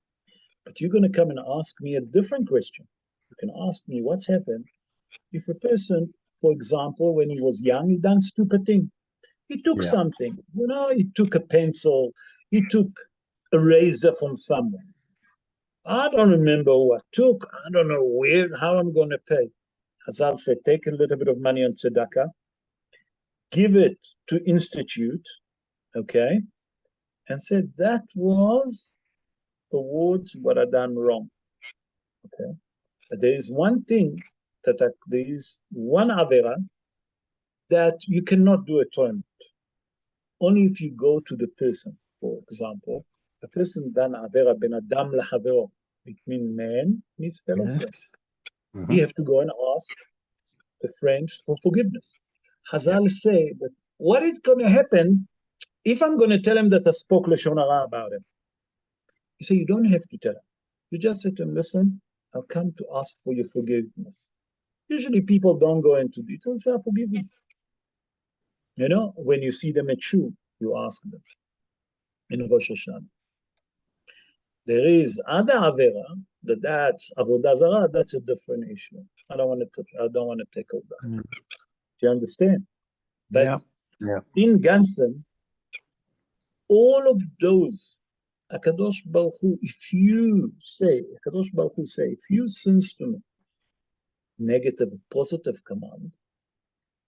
But you're going to come and ask me a different question. You can ask me what's happened if a person, for example, when he was young, he done stupid thing. He took something, he took a pencil, he took a razor from someone. I don't remember who I took. I don't know how I'm going to pay. Hazal said, take a little bit of money on tzedakah, give it to institute, okay, and said that was towards what I done wrong, okay. But there is one thing there is one avera that you cannot do atonement. Only if you go to the person. For example, a person done avera ben adam lahavero, between man and his fellow friend. Mm-hmm. You have to go and ask the friends for forgiveness. Hazal say that what is going to happen if I'm going to tell him that I spoke Lashon Hara about him? He said, you don't have to tell him. You just say to him, listen, I've come to ask for your forgiveness. Usually people don't go into details, say, forgive me. When you see them at Shu, you ask them. In Rosh Hashanah. There is other Avera, that's Avodah Zarah, that's a different issue. I don't want to take over that. Do you understand? But in Gansen, all of those, Akadosh Baruch Hu, if you sins to me, negative, positive command,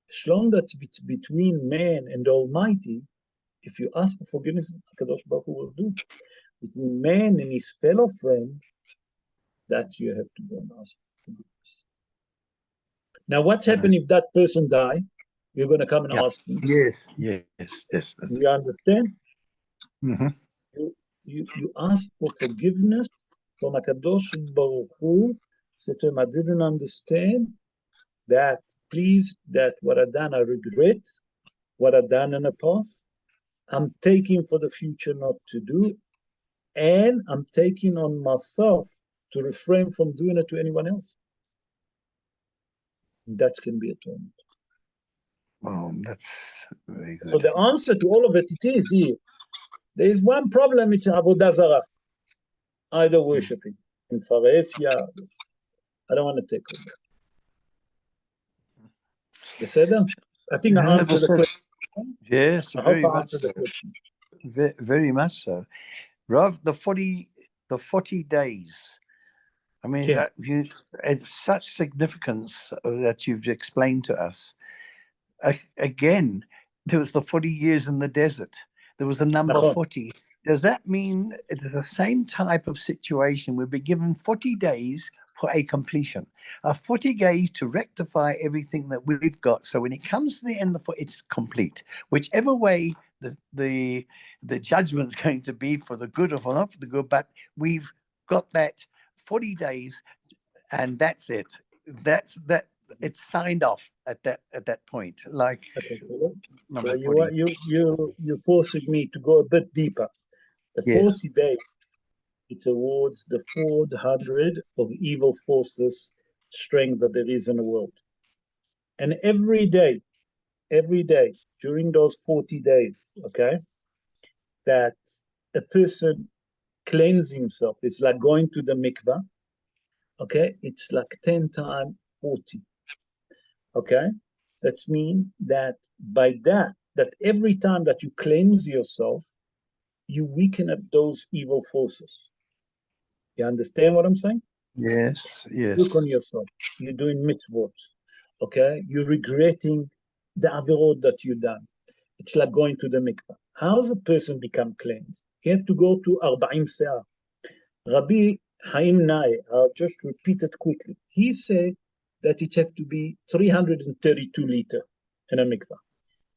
as long that it's between man and the Almighty, if you ask for forgiveness, Akadosh Baruch Hu will do. Between man and his fellow friend, that you have to go and ask for forgiveness. Now, what's happened if that person die? You're going to come and Yeah. ask me. Yes. That's You understand? Mm-hmm. You ask for forgiveness from Hakadosh Baruch Hu. Say to him, I didn't understand that. Please, that what I done, I regret what I done in the past. I'm taking for the future not to do, and I'm taking on myself to refrain from doing it to anyone else. That can be atonement. Oh, that's very good. So the answer to all of it, it is here. There is one problem, it's Avodah Zarah. Either worshiping in Pharesia. I don't want to take over. Beseder? I think I answered the question. Yes, I hope very I much answered so. the question. Very much so. Rav, the 40 days. I mean, Yeah. it's such significance that you've explained to us. Again, there was the 40 years in the desert. There was the number Nachon. 40. Does that mean it's the same type of situation? We've been given 40 days for a completion, 40 days to rectify everything that we've got. So when it comes to the end of it's complete. Whichever way the judgment's going to be for the good or for not for the good, but we've got that 40 days, and that's it. That's that. It's signed off at that point. Like Okay, so number you 40. you forcing me to go a bit deeper. The Yes. 40 days, it's towards the 400 of evil forces strength that there is in the world. And every day, during those 40 days, okay, that a person cleanses himself. It's like going to the mikvah, okay? It's like 10 times 40, okay? That means that by that every time that you cleanse yourself, you weaken up those evil forces. You understand what I'm saying? Yes. Look on yourself. You're doing mitzvot, okay? You're regretting the averot that you done. It's like going to the mikvah. How does a person become cleansed? He have to go to 40 se'ah. Rabbi Haim Nae, I'll just repeat it quickly. He said that it have to be 332 liter in a mikvah.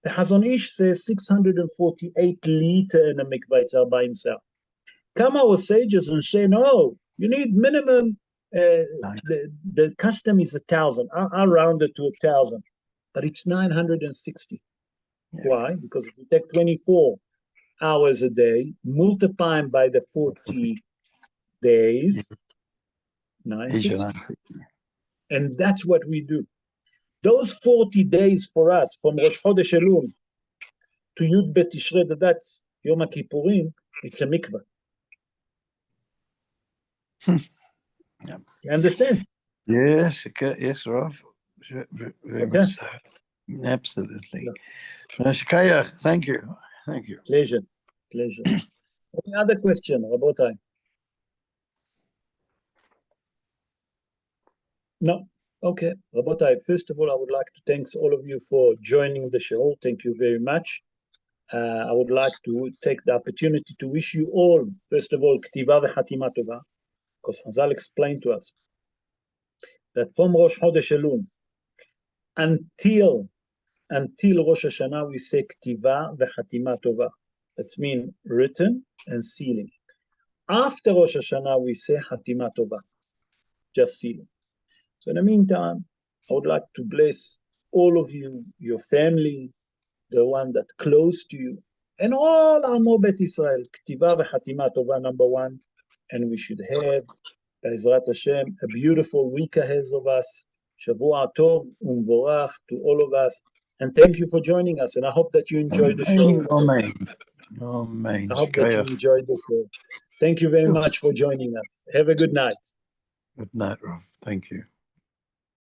The Hazon Ish says 648 liter in a mikvah, it's 40 se'ah. Come our sages and say, no, you need minimum, the custom is 1,000. I'll round it to 1,000, but it's 960. Yeah. Why? Because if you take 24 hours a day, multiply them by the 40 days, 960. And that's what we do. Those 40 days for us, from Rosh Chodesh Elul to Yud Bet Tishrei, that's Yom HaKippurim, it's a mikvah. Yeah. You understand? Yes, Rav. Very much so. Absolutely. Shkayach, thank you. Pleasure. Any other question, Rabotai? No. Okay, Rabotai, first of all, I would like to thank all of you for joining the show. Thank you very much. I would like to take the opportunity to wish you all, first of all, Ktiva v'Chatima Tova, because Hazal explained to us that from Rosh Chodesh Elul until Rosh Hashanah, we say Ktiva v'Chatima Tova. That means written and sealing. After Rosh Hashanah, we say Chatima Tova, just sealing. So in the meantime, I would like to bless all of you, your family, the one that close to you, and all Amo Bet Israel, Ktiva v'Chatima Tova, number one, and we should have, Be'ezrat Hashem, a beautiful week ahead of us. Shavua Tov Umvorach to all of us, and thank you for joining us. And I hope that you enjoyed the show. Amen. I hope that you enjoyed the show. Thank you very much for joining us. Have a good night. Good night, Rob. Thank you.